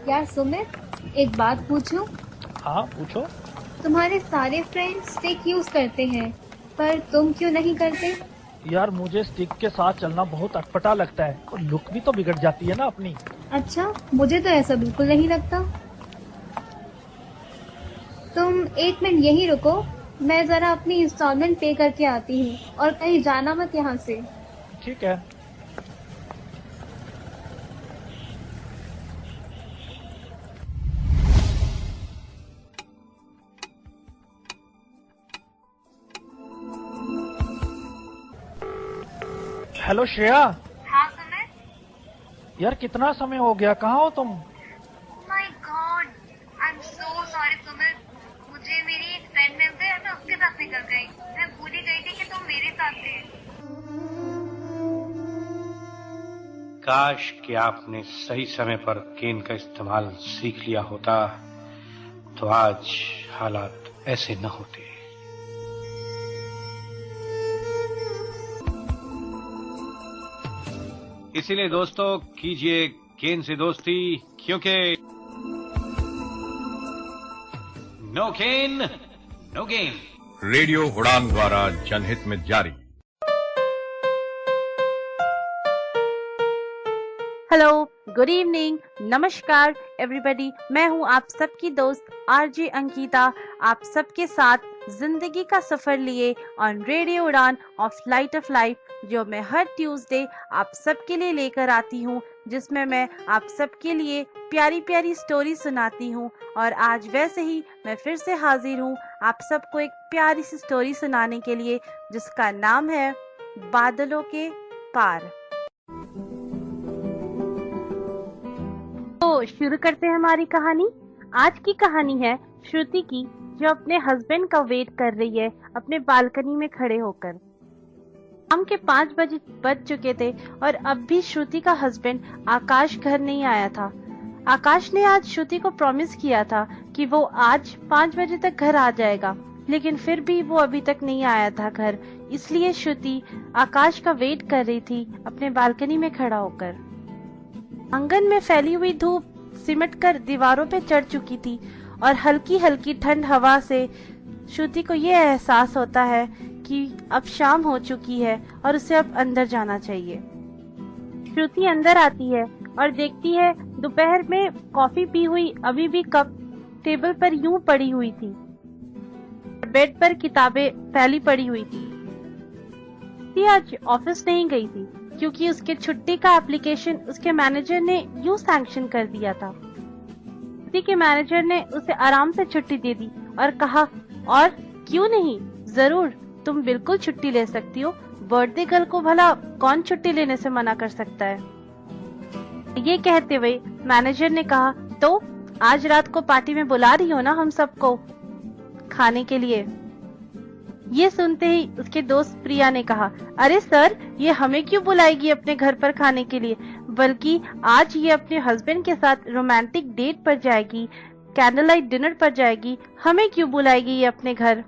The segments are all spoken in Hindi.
यार सुमित, एक बात पूछूं? हाँ पूछो। तुम्हारे सारे फ्रेंड्स स्टिक यूज करते हैं, पर तुम क्यों नहीं करते? यार मुझे स्टिक के साथ चलना बहुत अटपटा लगता है और लुक भी तो बिगड़ जाती है ना अपनी। अच्छा, मुझे तो ऐसा बिल्कुल नहीं लगता। तुम एक मिनट यहीं रुको, मैं जरा अपनी इंस्टॉलमेंट पे करके आती हूँ, और कहीं जाना मत यहाँ से। ठीक है। हेलो श्रेया। हाँ सुमित। यार कितना समय हो गया, कहाँ हो तुम? My God, I am so sorry Sumit. मुझे मेरी एक फ्रेंड मिल गई और मैं उसके साथ निकल गई। मैं भूल ही गई थी कि तुम मेरे साथ थे। काश कि आपने सही समय पर केन का इस्तेमाल सीख लिया होता तो आज हालात ऐसे न होते। इसीलिए दोस्तों कीजिए केन से दोस्ती, क्योंकि नो केन नो गेन। रेडियो उड़ान द्वारा जनहित में जारी। हेलो, गुड इवनिंग, नमस्कार एवरीबॉडी। मैं हूं आप सबकी दोस्त आरजे अंकिता, आप सबके साथ जिंदगी का सफर लिए ऑन रेडियो उड़ान ऑफ लाइट ऑफ लाइफ, जो मैं हर ट्यूसडे आप सबके लिए लेकर आती हूं, जिसमें मैं आप सबके लिए प्यारी प्यारी स्टोरी सुनाती हूं। और आज वैसे ही मैं फिर से हाजिर हूं आप सबको एक प्यारी सी स्टोरी सुनाने के लिए, जिसका नाम है बादलों के पार। तो शुरू करते हैं हमारी कहानी। आज की कहानी है श्रुति की, जो अपने हस्बैंड का वेट कर रही है अपने बालकनी में खड़े होकर। शाम के 5 बजे बज चुके थे और अब भी श्रुति का हस्बैंड आकाश घर नहीं आया था। आकाश ने आज श्रुति को प्रॉमिस किया था कि वो आज 5 बजे तक घर आ जाएगा, लेकिन फिर भी वो अभी तक नहीं आया था घर। इसलिए श्रुति आकाश का वेट कर रही थी अपने बालकनी में खड़ा होकर। आंगन में फैली हुई धूप सिमटकर दीवारों पे चढ़ चुकी थी और हल्की हल्की ठंड हवा से श्रुति को यह एहसास होता है कि अब शाम हो चुकी है और उसे अब अंदर जाना चाहिए। श्रुति अंदर आती है और देखती है दोपहर में कॉफी पी हुई अभी भी कप टेबल पर यूं पड़ी हुई थी। बेड पर किताबें फैली पड़ी हुई थी। श्रुति आज ऑफिस नहीं गई थी क्योंकि उसके छुट्टी का एप्लीकेशन उसके मैनेजर ने यूं सैंक्शन कर दिया था। श्रुति के मैनेजर ने उसे आराम से छुट्टी दे दी और कहा, और क्यों नहीं, जरूर तुम बिल्कुल छुट्टी ले सकती हो। बर्थडे गर्ल को भला कौन छुट्टी लेने से मना कर सकता है। ये कहते हुए मैनेजर ने कहा, तो आज रात को पार्टी में बुला रही हो ना हम सबको खाने के लिए। ये सुनते ही उसके दोस्त प्रिया ने कहा, अरे सर, ये हमें क्यों बुलाएगी अपने घर पर खाने के लिए, बल्कि आज ये अपने हस्बैंड के साथ रोमांटिक डेट पर जाएगी, कैंडल लाइट डिनर पर जाएगी, हमें क्यों बुलाएगी ये अपने घर।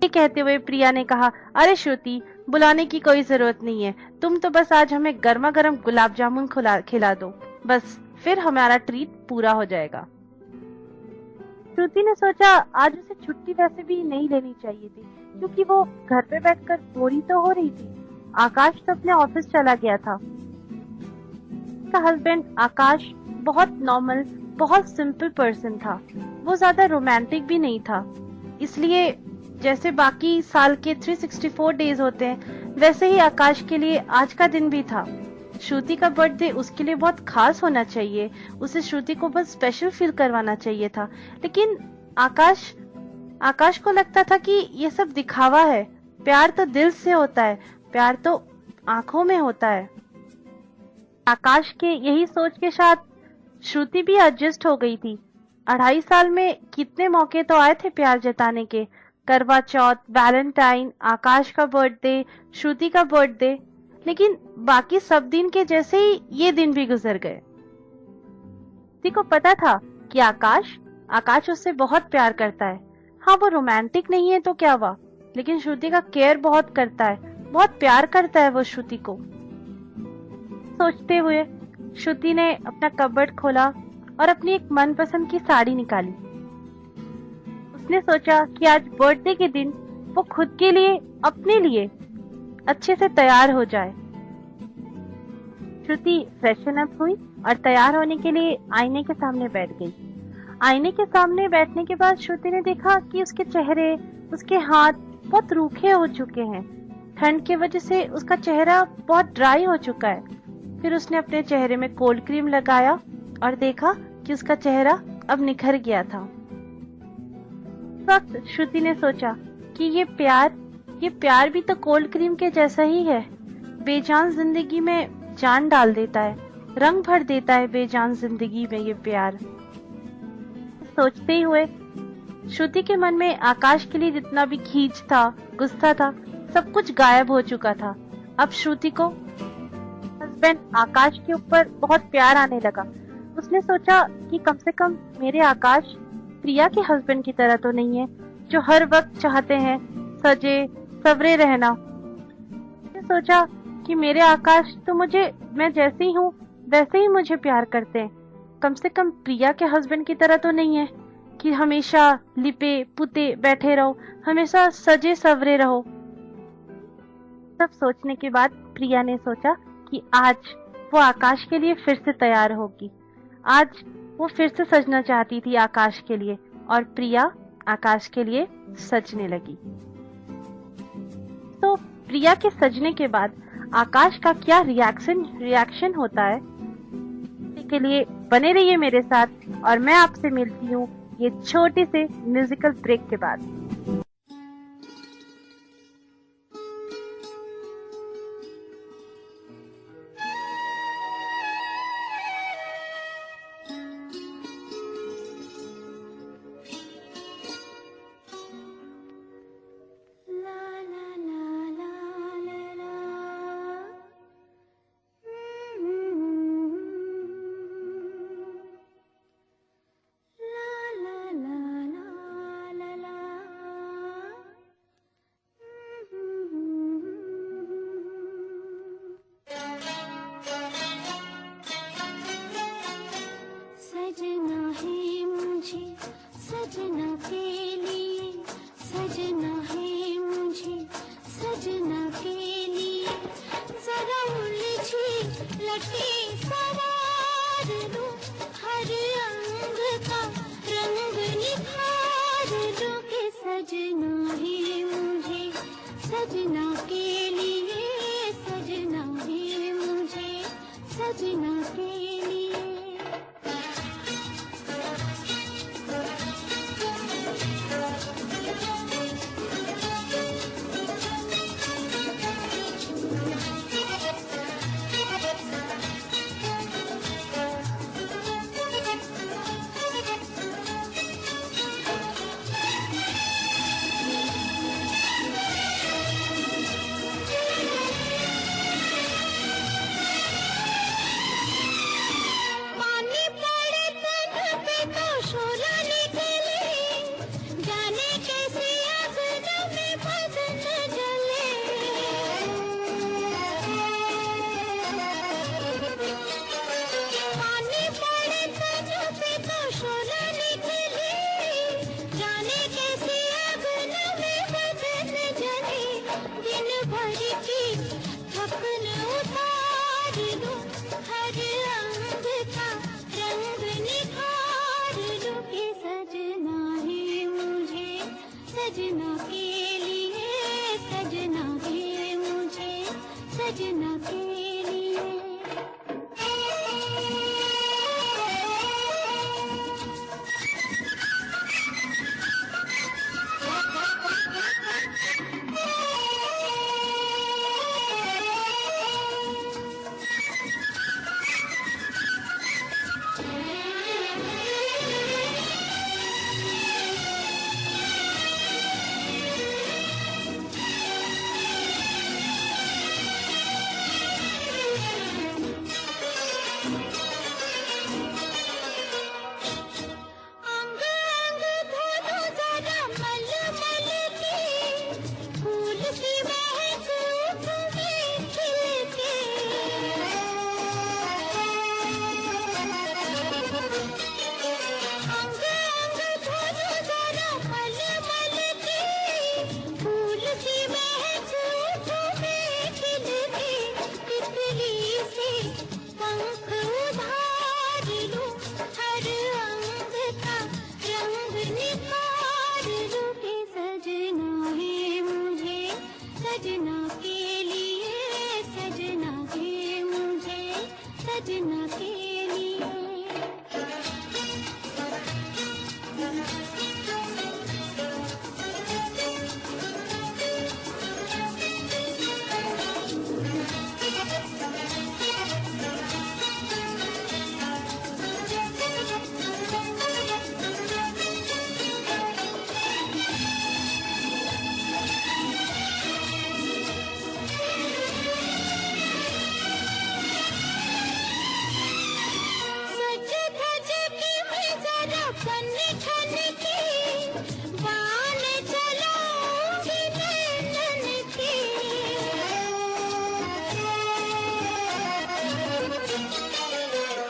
ये कहते हुए प्रिया ने कहा, अरे श्रुति, बुलाने की कोई जरूरत नहीं है, तुम तो बस आज हमें गर्मा गर्म गुलाब जामुन खिला दो, बस फिर हमारा ट्रीट पूरा हो जाएगा। श्रुति ने सोचा आज उसे छुट्टी वैसे भी नहीं लेनी चाहिए थी, क्योंकि वो घर पे बैठकर बोरी तो हो रही थी। आकाश तो अपने ऑफिस चला गया था। उसका हस्बैंड आकाश बहुत नॉर्मल, बहुत सिंपल पर्सन था। वो ज्यादा रोमांटिक भी नहीं था। इसलिए जैसे बाकी साल के 364 डेज होते हैं, वैसे ही आकाश के लिए आज का दिन भी था। श्रुति का बर्थडे उसके लिए बहुत खास होना चाहिए, उसे श्रुति को बहुत स्पेशल फील करवाना चाहिए था। लेकिन आकाश को लगता था कि ये सब दिखावा है, प्यार तो दिल से होता है, प्यार तो आंखों में होता है। आकाश के यही सोच के साथ श्रुति भी एडजस्ट हो गई थी। 2.5 साल में कितने मौके तो आए थे प्यार जताने के, करवा चौथ, वैलेंटाइन, आकाश का बर्थडे, श्रुति का बर्थडे, लेकिन बाकी सब दिन के जैसे ही ये दिन भी गुजर गए। श्रुति को पता था कि आकाश उससे बहुत प्यार करता है। हाँ, वो रोमांटिक नहीं है तो क्या हुआ, लेकिन श्रुति का केयर बहुत करता है, बहुत प्यार करता है वो श्रुति को। सोचते हुए श्रुति ने अपना कबर्ड खोला और अपनी एक मनपसंद की साड़ी निकाली। उसने सोचा कि आज बर्थडे के दिन वो खुद के लिए, अपने लिए अच्छे से तैयार हो जाए। श्रुति फ्रेशन अप हुई और तैयार होने के लिए आईने के सामने बैठ गई। आईने के सामने बैठने के बाद श्रुति ने देखा कि उसके चेहरे, उसके हाथ बहुत रूखे हो चुके हैं। ठंड की वजह से उसका चेहरा बहुत ड्राई हो चुका है। फिर उसने अपने चेहरे में कोल्ड क्रीम लगाया और देखा कि उसका चेहरा अब निखर गया था। उस वक्त श्रुति ने सोचा कि ये प्यार भी तो कोल्ड क्रीम के जैसा ही है। बेजान जिंदगी में जान डाल देता है, रंग भर देता है बेजान जिंदगी में ये प्यार। सोचते ही हुए श्रुति के मन में आकाश के लिए जितना भी खींच था, गुस्सा था, सब कुछ गायब हो चुका था। अब श्रुति को हस्बैंड आकाश के ऊपर बहुत प्यार आने लगा। उसने सोचा कि कम से कम मेरे आकाश प्रिया के हस्बैंड की तरह तो नहीं है, जो हर वक्त चाहते हैं सजे सवरे रहना। उसने सोचा कि मेरे आकाश तो मैं जैसे ही हूँ वैसे ही मुझे प्यार करते हैं। कम से कम प्रिया के हस्बैंड की तरह तो नहीं है कि हमेशा लिपे पुते बैठे रहो, हमेशा सजे सवरे रहो। सब सोचने के बाद प्रिया ने सोचा कि आज वो आकाश के लिए फिर से तैयार होगी। आज वो फिर से सजना चाहती थी आकाश के लिए, और प्रिया आकाश के लिए सजने लगी। तो प्रिया के सजने के बाद आकाश का क्या रिएक्शन होता है, के लिए बने रहिए मेरे साथ, और मैं आपसे मिलती हूँ ये छोटे से म्यूजिकल ब्रेक के बाद। सजना के लिए। सज धज के मैं जरा बन ठन के बान चलाऊंगी नैनन के।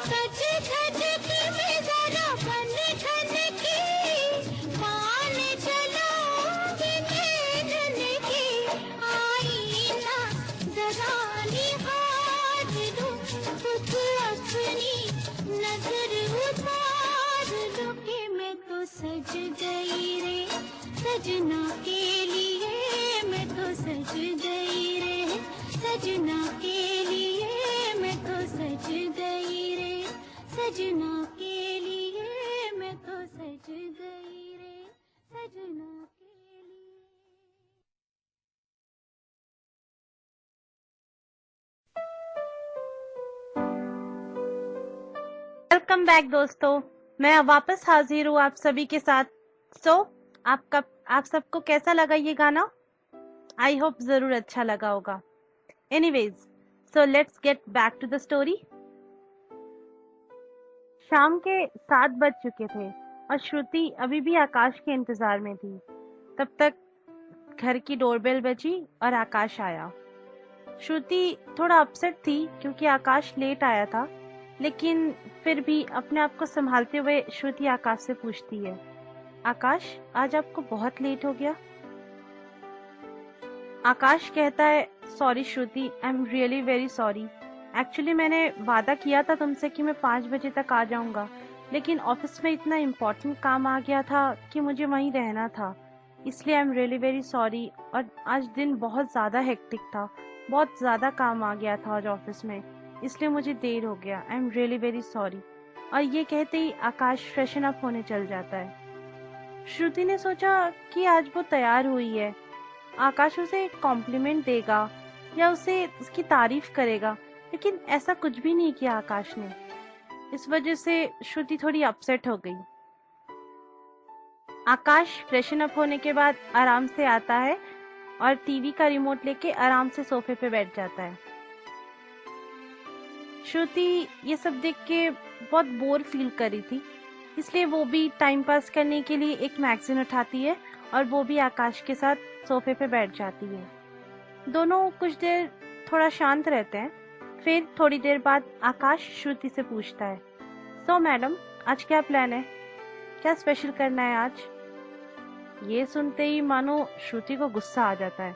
सज धज के मैं जरा बन ठन के बान चलाऊंगी नैनन के। आई ना जरा निहार दूं खुद अपनी नजर उतार लो कि मैं तो सज गई रे सजना के लिए। मैं तो सज गई रे सजना के लिए। मैं तो सज गई रे सजना के लिए। मैं तो सज गई रे सजना के लिए। वेलकम बैक दोस्तों, मैं अब वापस हाजिर हूँ आप सभी के साथ। आप सबको कैसा लगा ये गाना? आई होप जरूर अच्छा लगा होगा। Anyways, so let's get back to the story. शाम के 7 बज चुके थे और श्रुति अभी भी आकाश के इंतजार में थी। तब तक घर की डोरबेल बजी और आकाश आया। श्रुति थोड़ा अपसेट थी क्योंकि आकाश लेट आया था, लेकिन फिर भी अपने आप को संभालते हुए श्रुति आकाश से पूछती है, आकाश आज आपको बहुत लेट हो गया? आकाश कहता है, sorry Shruti, I am really very sorry. Actually मैंने वादा किया था तुमसे कि मैं 5 बजे तक आ जाऊंगा, लेकिन ऑफिस में इतना इम्पोर्टेंट काम आ गया था कि मुझे वहीं रहना था, इसलिए I am really very sorry. और आज दिन बहुत ज़्यादा हेक्टिक था, बहुत ज़्यादा काम आ गया था आज ऑफिस में, इसलिए मुझे देर हो गया। I am really very sorry. और ये कहते ही आकाश फ्रेशन अप होने चल जाता है। श्रुति ने सोचा कि आज वो तैयार हुई है, आकाश उसे कॉम्प्लीमेंट देगा या उसे उसकी तारीफ करेगा, लेकिन ऐसा कुछ भी नहीं किया आकाश ने। इस वजह से श्रुति थोड़ी अपसेट हो गई। आकाश फ्रेशन अप होने के बाद आराम से आता है और टीवी का रिमोट लेके आराम से सोफे पे बैठ जाता है। श्रुति ये सब देख के बहुत बोर फील कर रही थी, इसलिए वो भी टाइम पास करने के लिए एक मैगजीन उठाती है और वो भी आकाश के साथ सोफे पे बैठ जाती है। दोनों कुछ देर थोड़ा शांत रहते हैं। फिर थोड़ी देर बाद आकाश श्रुति से पूछता है, सो मैडम आज क्या प्लान है, क्या स्पेशल करना है आज? ये सुनते ही मानो श्रुति को गुस्सा आ जाता है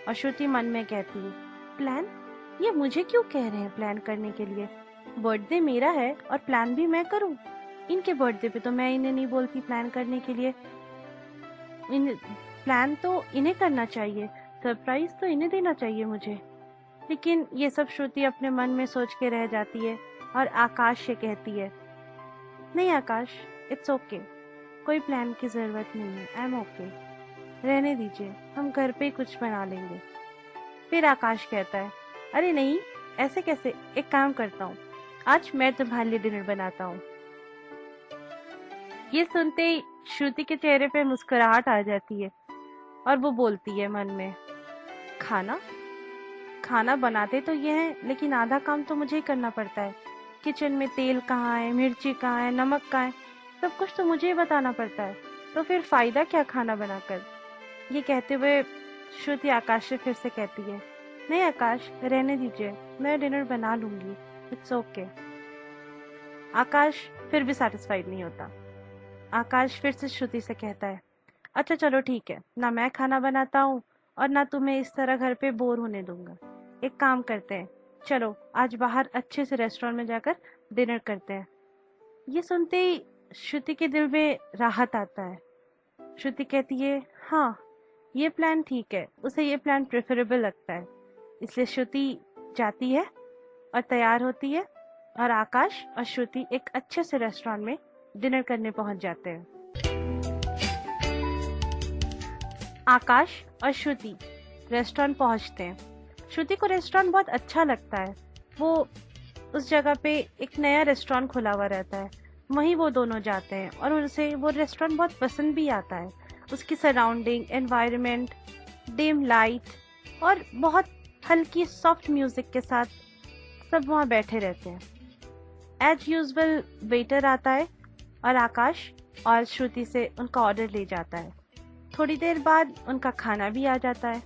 और श्रुति मन में कहती है, प्लान? ये मुझे क्यों कह रहे हैं प्लान करने के लिए? बर्थडे मेरा है और प्लान भी मैं करूं? इनके बर्थडे पे तो मैं इन्हें नहीं बोलती प्लान करने के लिए। प्लान तो इन्हें करना चाहिए, सरप्राइज तो इन्हें देना चाहिए मुझे। लेकिन ये सब श्रुति अपने मन में सोच के रह जाती है और आकाश से कहती है, नहीं आकाश, इट्स ओके, कोई प्लान की जरूरत नहीं है, आई एम ओके, रहने दीजिए, हम घर पे ही कुछ बना लेंगे। फिर आकाश कहता है, अरे नहीं, ऐसे कैसे, एक काम करता हूँ, आज मैं तुम्हारे लिए डिनर बनाता हूँ। ये सुनते ही श्रुति के चेहरे पे मुस्कुराहट आ जाती है और वो बोलती है मन में, खाना बनाते तो ये हैं, लेकिन आधा काम तो मुझे ही करना पड़ता है। किचन में तेल कहाँ है, मिर्ची कहाँ है, नमक कहाँ है, सब कुछ तो मुझे ही बताना पड़ता है, तो फिर फायदा क्या खाना बनाकर। ये कहते हुए श्रुति आकाश से फिर से कहती है, नहीं आकाश, रहने दीजिए, मैं डिनर बना लूंगी, इट्स ओके। आकाश फिर भी सेटिस्फाइड नहीं होता। आकाश फिर से श्रुति से कहता है, अच्छा चलो ठीक है, ना मैं खाना बनाता हूँ और ना तुम्हें इस तरह घर पे बोर होने दूंगा। एक काम करते हैं, चलो आज बाहर अच्छे से रेस्टोरेंट में जाकर डिनर करते हैं। ये सुनते ही श्रुति के दिल में राहत आता है। श्रुति कहती है, हाँ ये प्लान ठीक है, उसे ये प्लान प्रेफरेबल लगता है। इसलिए श्रुति जाती है और तैयार होती है और आकाश और श्रुति एक अच्छे से रेस्टोरेंट में डिनर करने पहुंच जाते हैं। आकाश और श्रुति रेस्टोरेंट पहुंचते हैं। श्रुति को रेस्टोरेंट बहुत अच्छा लगता है। वो उस जगह पे एक नया रेस्टोरेंट खुला हुआ रहता है, वहीं वो दोनों जाते हैं और उसे वो रेस्टोरेंट बहुत पसंद भी आता है। उसकी सराउंडिंग, एनवायरनमेंट, डिम लाइट और बहुत हल्की सॉफ्ट म्यूजिक के साथ सब वहाँ बैठे रहते हैं। एज यूजुअल वेटर आता है और आकाश और श्रुति से उनका ऑर्डर ले जाता है। थोड़ी देर बाद उनका खाना भी आ जाता है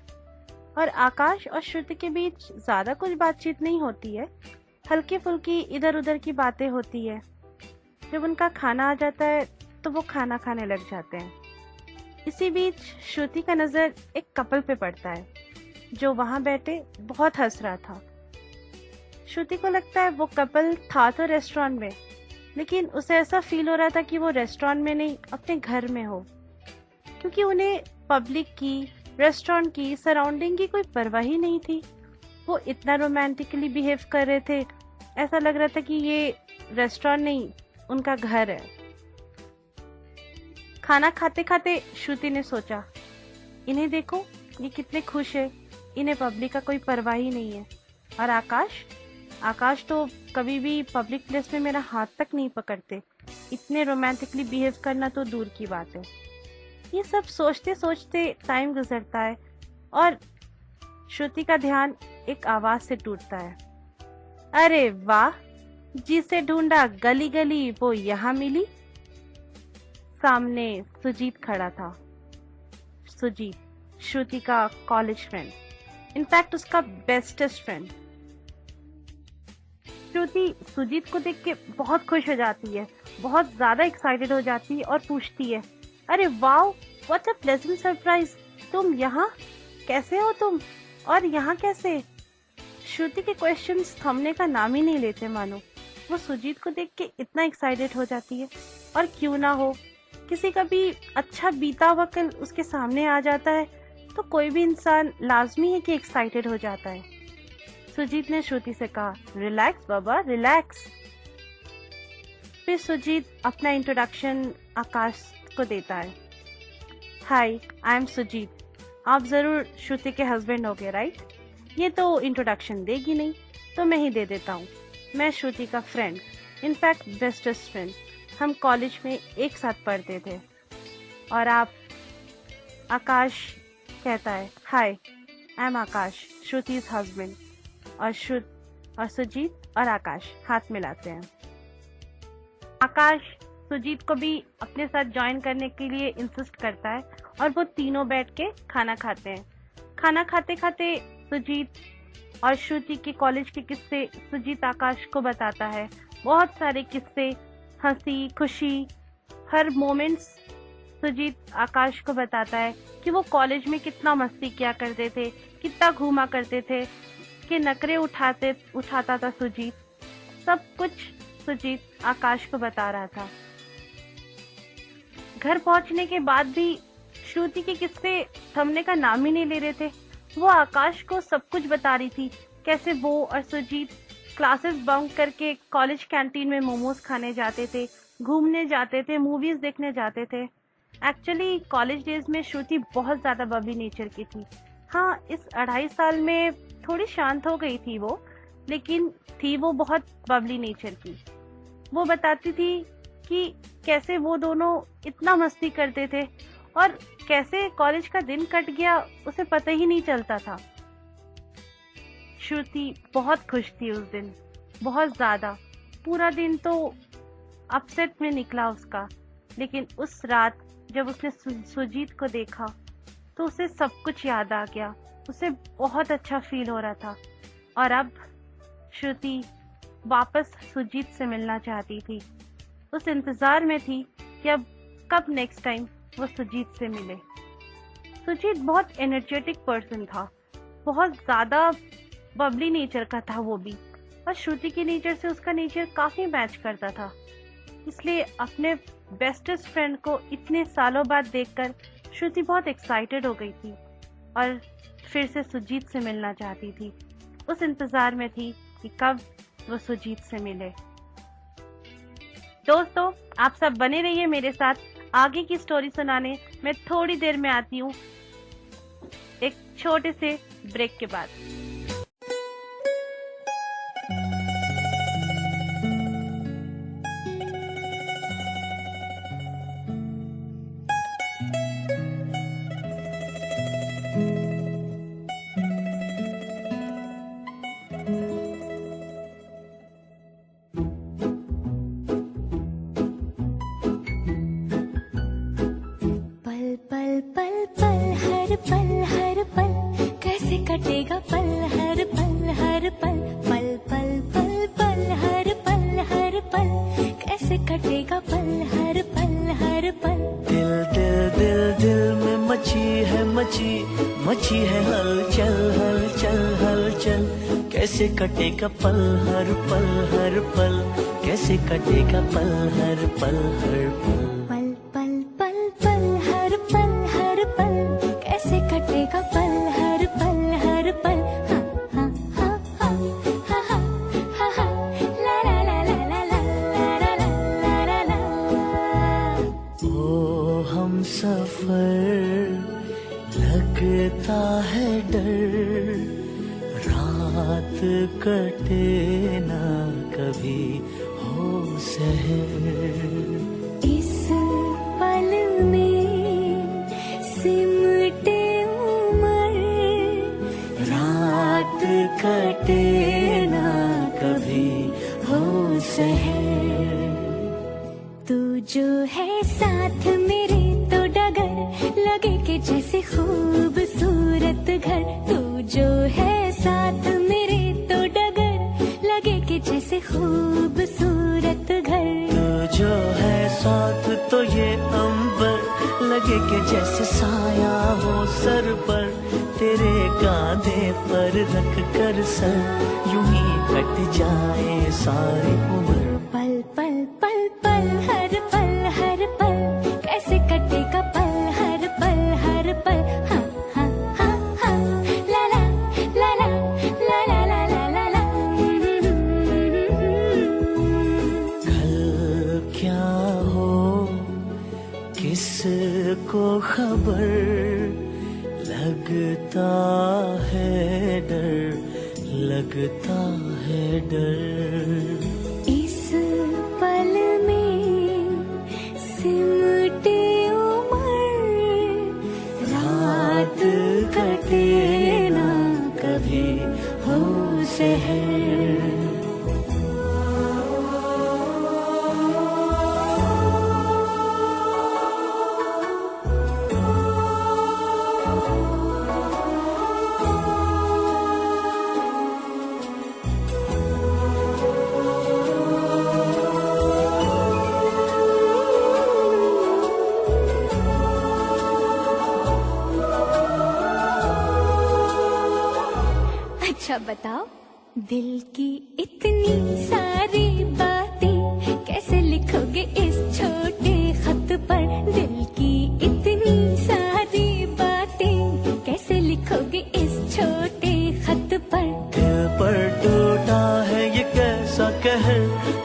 और आकाश और श्रुति के बीच ज़्यादा कुछ बातचीत नहीं होती है, हल्की फुल्की इधर उधर की बातें होती है। जब उनका खाना आ जाता है तो वो खाना खाने लग जाते हैं। इसी बीच श्रुति का नज़र एक कपल पे पड़ता है जो वहाँ बैठे बहुत हंस रहा था। श्रुति को लगता है वो कपल था तो रेस्टोरेंट में, लेकिन उसे ऐसा फील हो रहा था कि वो रेस्टोरेंट में नहीं अपने घर में हो, क्योंकि उन्हें पब्लिक की, रेस्टोरेंट की, सराउंडिंग की कोई परवाह ही नहीं थी। वो इतना रोमांटिकली बिहेव कर रहे थे, ऐसा लग रहा था कि ये रेस्टोरेंट नहीं उनका घर है। खाना खाते खाते श्रुति ने सोचा, इन्हें देखो ये कितने खुश है, इन्हें पब्लिक का कोई परवाह ही नहीं है। और आकाश तो कभी भी पब्लिक प्लेस में मेरा हाथ तक नहीं पकड़ते, इतने रोमांटिकली बिहेव करना तो दूर की बात है। ये सब सोचते सोचते टाइम गुजरता है और श्रुति का ध्यान एक आवाज से टूटता है। अरे वाह, जिसे ढूंढा गली गली वो यहाँ मिली। सामने सुजीत खड़ा था। सुजीत, श्रुति का कॉलेज फ्रेंड, इनफैक्ट उसका बेस्टेस्ट फ्रेंड। श्रुति सुजीत को देख के बहुत खुश हो जाती है, बहुत ज्यादा एक्साइटेड हो जाती है और पूछती है, अरे wow, what a pleasant surprise, तुम यहाँ कैसे हो तुम, और यहाँ कैसे? श्रुति के क्वेश्चंस थमने का नाम ही नहीं लेते मानो। वो सुजीत को देख के इतना एक्साइटेड हो जाती है। और क्यों ना हो, किसी का भी अच्छा बीता हुआ कल उसके सामने आ जाता है तो कोई भी इंसान लाजमी है कि एक्साइटेड हो जाता है। सुजीत ने श्रुति से कहा, रिलैक्स बाबा, रिलैक्स। फिर सुजीत अपना इंट्रोडक्शन आकाश को देता है। हाय, आई एम सुजीत, आप जरूर श्रुति के हस्बैंड होगे राइट? ये तो इंट्रोडक्शन देगी नहीं तो मैं ही दे देता हूँ। मैं श्रुति का फ्रेंड, इनफैक्ट बेस्टेस्ट फ्रेंड, हम कॉलेज में एक साथ पढ़ते थे। और आप? आकाश कहता है, हाय, आई एम आकाश, श्रुति's हस्बैंड। और सुजीत और आकाश हाथ मिलाते हैं। आकाश सुजीत को भी अपने साथ ज्वाइन करने के लिए इंसिस्ट करता है और वो तीनों बैठ के खाना खाते हैं। खाना खाते खाते सुजीत और श्रुति के कॉलेज के किस्से सुजीत आकाश को बताता है। बहुत सारे किस्से, हंसी खुशी, हर मोमेंट्स सुजीत आकाश को बताता है कि वो कॉलेज में कितना मस्ती किया करते थे, कितना घूमा करते थे, कि नखरे उठाता था सुजीत। सब कुछ सुजीत आकाश को बता रहा था। घर पहुंचने के बाद भी श्रुति के किस्से थमने का नाम ही नहीं ले रहे थे। वो आकाश को सब कुछ बता रही थी, कैसे वो और सुजीत क्लासेस बंक करके कॉलेज कैंटीन में मोमोज खाने जाते थे, घूमने जाते थे, मूवीज देखने जाते थे। एक्चुअली कॉलेज डेज में श्रुति बहुत ज्यादा बबली नेचर की थी। हाँ, इस 2.5 साल में थोड़ी शांत हो गई थी वो, लेकिन थी वो बहुत बबली नेचर की। वो बताती थी कि कैसे वो दोनों इतना मस्ती करते थे और कैसे कॉलेज का दिन कट गया उसे पता ही नहीं चलता था। श्रुति बहुत खुश थी उस दिन, बहुत ज्यादा। पूरा दिन तो अपसेट में निकला उसका, लेकिन उस रात जब उसने सुजीत को देखा तो उसे सब कुछ याद आ गया। उसे बहुत अच्छा फील हो रहा था और अब श्रुति वापस सुजीत से मिलना चाहती थी। उस इंतजार में थी कि अब कब नेक्स्ट टाइम वो सुजीत से मिले। सुजीत बहुत एनर्जेटिक पर्सन था, बहुत ज्यादा बबली नेचर का था वो भी, और श्रुति के नेचर से उसका नेचर काफी मैच करता था। इसलिए अपने बेस्टेस्ट फ्रेंड को इतने सालों बाद देखकर श्रुति बहुत एक्साइटेड हो गई थी और फिर से सुजीत से मिलना चाहती थी। उस इंतजार में थी कि कब वो सुजीत से मिले। दोस्तों, आप सब बने रहिए मेरे साथ, आगे की स्टोरी सुनाने मैं थोड़ी देर में आती हूँ एक छोटे से ब्रेक के बाद। पल पल पल हर पल कैसे कटेगा पल हर पल पल पल पल पल हर पल कैसे कटेगा पल हर पल। दिल दिल दिल दिल में मची है हलचल कैसे कटेगा पल हर पल कैसे कटेगा पल हर पल। पल पल पल पल हर पल कैसे कटेगा पल हर पल। हाँ हाँ हाँ हाँ हाँ हाँ हाँ ला ला ला ला ला ला ला ला ला। ओ हम सफर लगता है डर, रात कटे ना कभी हो सहर। इस पल में सिमटे उम्र, रात कटे ना कभी हो सहर। तू जो है साथ मेरे तो डगर लगे कि जैसे खूबसूरत घर। तू जो है साथ मेरे तो डगर लगे कि जैसे खूबसूरत घर। तू जो है साथ तो ये अंबर लगे कि जैसे साया हो सर पर। तेरे कांधे पर रख कर सर यूं ही कट जाए सारी उम्र। पल पल पल पल हर पल कैसे कटेगा पल हर पल। हाँ हाँ हाँ हाँ ला ला ला ला ला ला ला ला ला ला। कल क्या हो किसको खबर, लगता है डर। इस पल में सिमटे उम्र, रात कटे ना कभी हो सहर। अच्छा बताओ, दिल की इतनी सारी बातें कैसे लिखोगे इस छोटे खत पर। दिल की इतनी सारी बातें कैसे लिखोगे इस छोटे खत पर। दिल पर टूटा है ये कैसा कहर,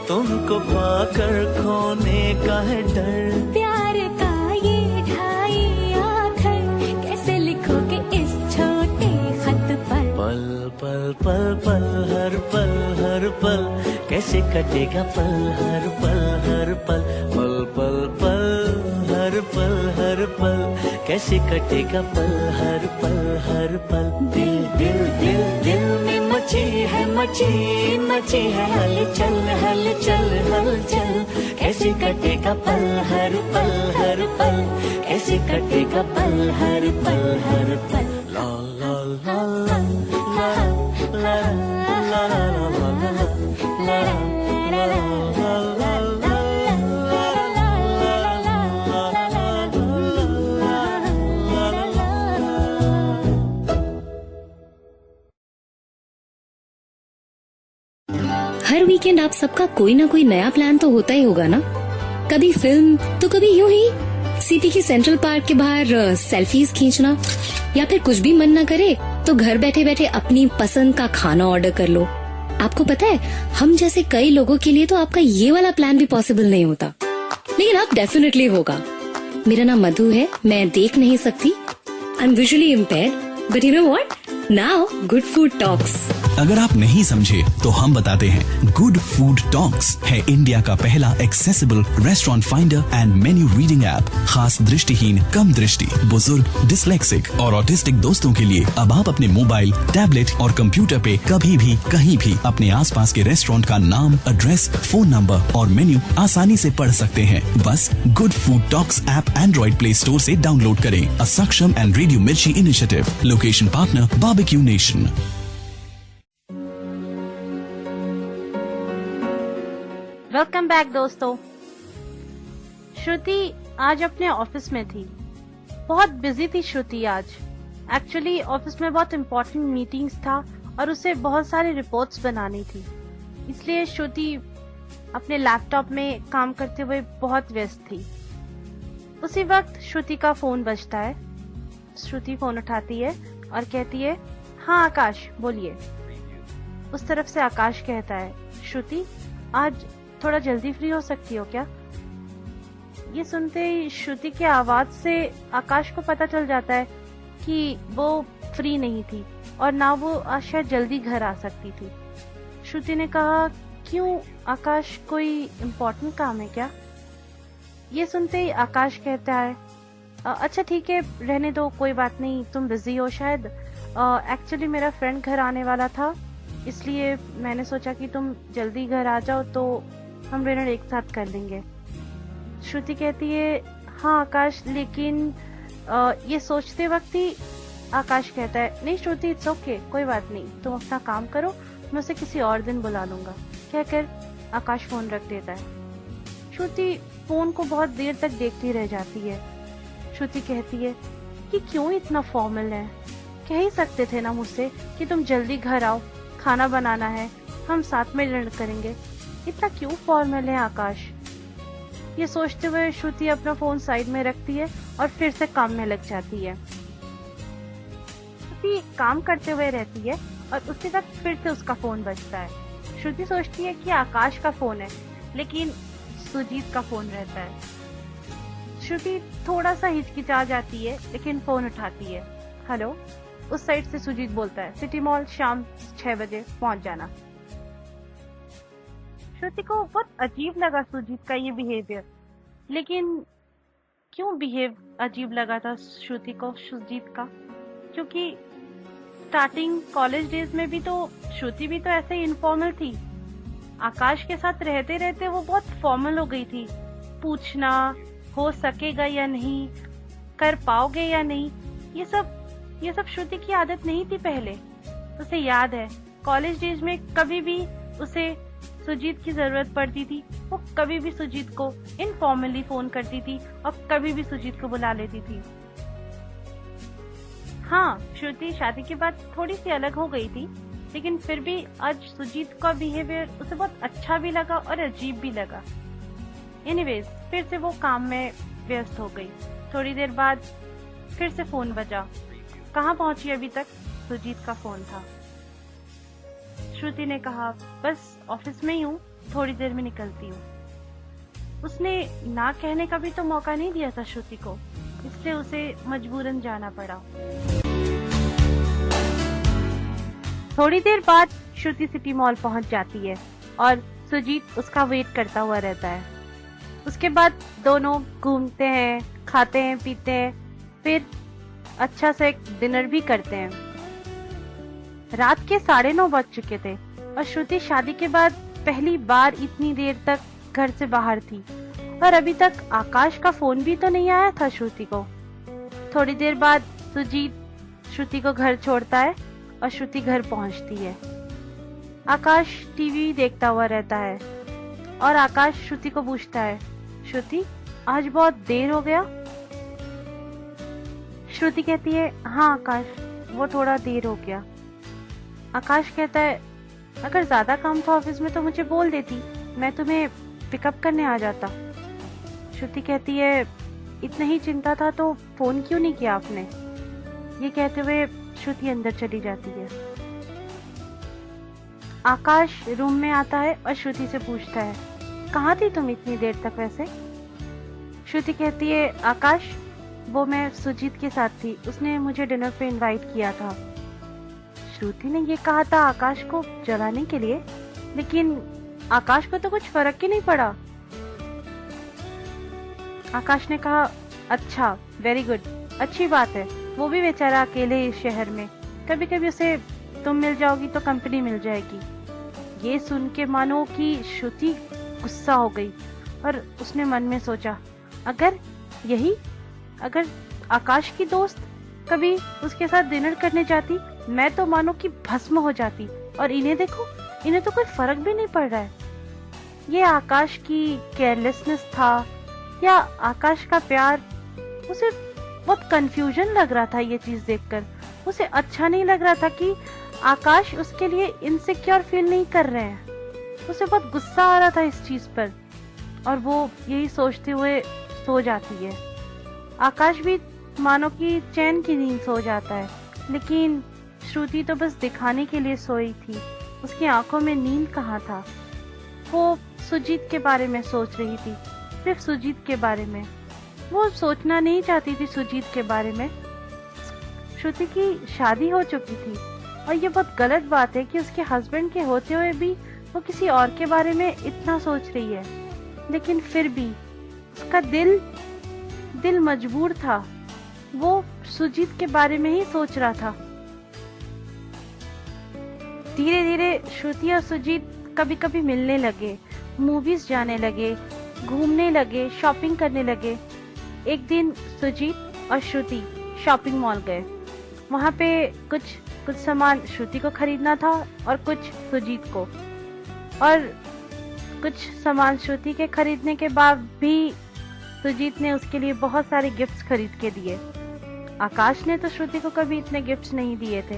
तुमको पाकर खोने का है डर। प्यार का ये ढाई आखर कैसे लिखोगे इस छोटे खत पर। पल पल पल हर पल कैसे कटेगा पल हर पल। पल पल पल हर पल कैसे कटेगा पल हर पल। दिल दिल दिल दिल में मची है हलचल कैसे कटेगा पल हर पल कैसे कटेगा पल हर पल। ला ला ला ला ला ला ला ला ला। हर वीकेंड आप सबका कोई ना कोई नया प्लान तो होता ही होगा ना। कभी फिल्म तो कभी यूं ही सिटी के सेंट्रल पार्क के बाहर सेल्फीज खींचना, या फिर कुछ भी मन ना करे तो घर बैठे बैठे अपनी पसंद का खाना ऑर्डर कर लो। आपको पता है, हम जैसे कई लोगों के लिए तो आपका ये वाला प्लान भी पॉसिबल नहीं होता, लेकिन अब डेफिनेटली होगा। मेरा नाम मधु है, मैं देख नहीं सकती, I am visually impaired, but you know what, now good food talks. अगर आप नहीं समझे तो हम बताते हैं। गुड फूड टॉक्स है इंडिया का पहला accessible restaurant finder and menu reading app, खास दृष्टिहीन, कम दृष्टि, बुजुर्ग, डिस्लेक्सिक और ऑटिस्टिक दोस्तों के लिए। अब आप अपने मोबाइल, टैबलेट और कंप्यूटर पे कभी भी कहीं भी अपने आसपास के रेस्टोरेंट का नाम, एड्रेस, फोन नंबर और मेन्यू आसानी से पढ़ सकते हैं। बस good food talks app Android play store से डाउनलोड करें। अ सक्षम एंड रेडियो मिर्ची initiative, location partner Barbeque Nation. Welcome back दोस्तों। श्रुति आज अपने ऑफिस में थी। बहुत बिजी थी श्रुति आज। एक्चुअली ऑफिस में बहुत इम्पोर्टेंट मीटिंग्स था और उसे बहुत सारी रिपोर्ट्स बनानी थी, इसलिए श्रुति अपने लैपटॉप में काम करते हुए बहुत व्यस्त थी। उसी वक्त श्रुति का फोन बजता है। श्रुति फोन उठाती है और कहती है, हाँ आकाश बोलिए। उस तरफ से आकाश कहता है, श्रुति आज थोड़ा जल्दी फ्री हो सकती हो क्या? ये सुनते ही श्रुति की आवाज से आकाश को पता चल जाता है कि वो फ्री नहीं थी और ना वो आज शायद जल्दी घर आ सकती थी। श्रुति ने कहा, क्यों आकाश, कोई इम्पोर्टेंट काम है क्या? ये सुनते ही आकाश कहता है, अच्छा ठीक है रहने दो, कोई बात नहीं, तुम बिजी हो शायद। एक्चुअली मेरा फ्रेंड घर आने वाला था, इसलिए मैंने सोचा कि तुम जल्दी घर आ जाओ तो हम डिनर एक साथ कर लेंगे। श्रुति कहती है, हाँ आकाश, लेकिन ये सोचते वक्त ही आकाश कहता है, नहीं श्रुति इट्स ओके, कोई बात नहीं, तुम अपना काम करो, मैं उसे किसी और दिन बुला लूंगा। कहकर आकाश फोन रख देता है। श्रुति फोन को बहुत देर तक देखती रह जाती है। श्रुति कहती है कि क्यों इतना फॉर्मल है, कह ही सकते थे ना मुझसे कि तुम जल्दी घर आओ, खाना बनाना है, हम साथ में डिनर करेंगे, इतना क्यों फॉर्मल है आकाश? ये सोचते हुए श्रुति अपना फोन साइड में रखती है और फिर से काम में लग जाती है। श्रुति काम करते हुए रहती है और उसी वक्त फिर से उसका फोन बजता है। श्रुति सोचती है कि आकाश का फोन है, लेकिन सुजीत का फोन रहता है। श्रुति थोड़ा सा हिचकिचा जाती है, लेकिन फोन उठाती है। हेलो, उस साइड से सुजीत बोलता है, सिटी मॉल शाम 6 बजे पहुंच जाना। श्रुति को बहुत अजीब लगा सुजीत का ये बिहेवियर, लेकिन क्यों बिहेव अजीब लगा था श्रुति को सुजीत का? क्योंकि स्टार्टिंग कॉलेज डेज में भी तो श्रुति भी तो ऐसे ही इनफॉर्मल थी। आकाश के साथ रहते रहते वो बहुत फॉर्मल हो गई थी। पूछना, हो सकेगा या नहीं, कर पाओगे या नहीं, ये सब श्रुति की आदत नहीं थी पहले। उसे याद है कॉलेज डेज में कभी भी उसे सुजीत की जरूरत पड़ती थी, वो कभी भी सुजीत को इनफॉर्मली फोन करती थी और कभी भी सुजीत को बुला लेती थी। हाँ, श्रुति शादी के बाद थोड़ी सी अलग हो गई थी, लेकिन फिर भी आज सुजीत का बिहेवियर उसे बहुत अच्छा भी लगा और अजीब भी लगा। एनीवेज, फिर से वो काम में व्यस्त हो गई। थोड़ी देर बाद फिर से फोन बजा। कहाँ पहुंची अभी तक? सुजीत का फोन था। श्रुति ने कहा, बस ऑफिस में ही हूँ, थोड़ी देर में निकलती हूँ। उसने ना कहने का भी तो मौका नहीं दिया था श्रुति को, इसलिए उसे मजबूरन जाना पड़ा। थोड़ी देर बाद श्रुति सिटी मॉल पहुंच जाती है और सुजीत उसका वेट करता हुआ रहता है। उसके बाद दोनों घूमते हैं, खाते हैं, पीते हैं, फिर अच्छा से एक डिनर भी करते हैं। रात के 9:30 बज चुके थे और श्रुति शादी के बाद पहली बार इतनी देर तक घर से बाहर थी और अभी तक आकाश का फोन भी तो नहीं आया था श्रुति को। थोड़ी देर बाद सुजीत श्रुति को घर छोड़ता है और श्रुति घर पहुंचती है। आकाश टीवी देखता हुआ रहता है और आकाश श्रुति को पूछता है, श्रुति आज बहुत देर हो गया? श्रुति कहती है, हाँ आकाश, वो थोड़ा देर हो गया। आकाश कहता है, अगर ज्यादा काम था ऑफिस में तो मुझे बोल देती, मैं तुम्हें पिकअप करने आ जाता। श्रुति कहती है, इतना ही चिंता था तो फोन क्यों नहीं किया आपने? ये कहते हुए श्रुति अंदर चली जाती है। आकाश रूम में आता है और श्रुति से पूछता है, कहाँ थी तुम इतनी देर तक वैसे? श्रुति कहती है, आकाश वो मैं सुजीत के साथ थी, उसने मुझे डिनर पे इनवाइट किया था। श्रुति ने ये कहा था आकाश को जलाने के लिए, लेकिन आकाश को तो कुछ फर्क ही नहीं पड़ा। आकाश ने कहा, अच्छा वेरी गुड, अच्छी बात है, वो भी बेचारा अकेले इस शहर में, कभी कभी उसे तुम मिल जाओगी तो कंपनी मिल जाएगी। ये सुन के मानो कि श्रुति गुस्सा हो गई और उसने मन में सोचा, अगर आकाश की दोस्त कभी उसके साथ डिनर करने जाती, मैं तो मानो कि भस्म हो जाती, और इन्हें देखो, इन्हें तो कोई फर्क भी नहीं पड़ रहा है। ये आकाश की केयरलेसनेस था या आकाश का प्यार? उसे बहुत कंफ्यूजन लग रहा था ये चीज देखकर। उसे अच्छा नहीं लग रहा था कि आकाश उसके लिए इनसिक्योर फील नहीं कर रहे हैं। उसे बहुत गुस्सा आ रहा था इस चीज पर, और वो यही सोचते हुए सो जाती है। आकाश भी मानो कि चैन की नींद सो जाता है, लेकिन श्रुति तो बस दिखाने के लिए सोई थी, उसकी आंखों में नींद कहाँ था। वो सुजीत के बारे में सोच रही थी, सिर्फ सुजीत के बारे में। वो सोचना नहीं चाहती थी सुजीत के बारे में। श्रुति की शादी हो चुकी थी, और ये बहुत गलत बात है कि उसके हस्बैंड के होते हुए भी वो किसी और के बारे में इतना सोच रही है। लेकिन फिर भी उसका दिल मजबूर था, वो सुजीत के बारे में ही सोच रहा था। धीरे धीरे श्रुति और सुजीत कभी कभी मिलने लगे, मूवीज जाने लगे, घूमने लगे, शॉपिंग करने लगे। एक दिन सुजीत और श्रुति शॉपिंग मॉल गए। वहाँ पे कुछ सामान श्रुति को खरीदना था और कुछ सुजीत को, और कुछ सामान श्रुति के खरीदने के बाद भी सुजीत ने उसके लिए बहुत सारे गिफ्ट्स खरीद के दिए। आकाश ने तो श्रुति को कभी इतने गिफ्ट्स नहीं दिए थे,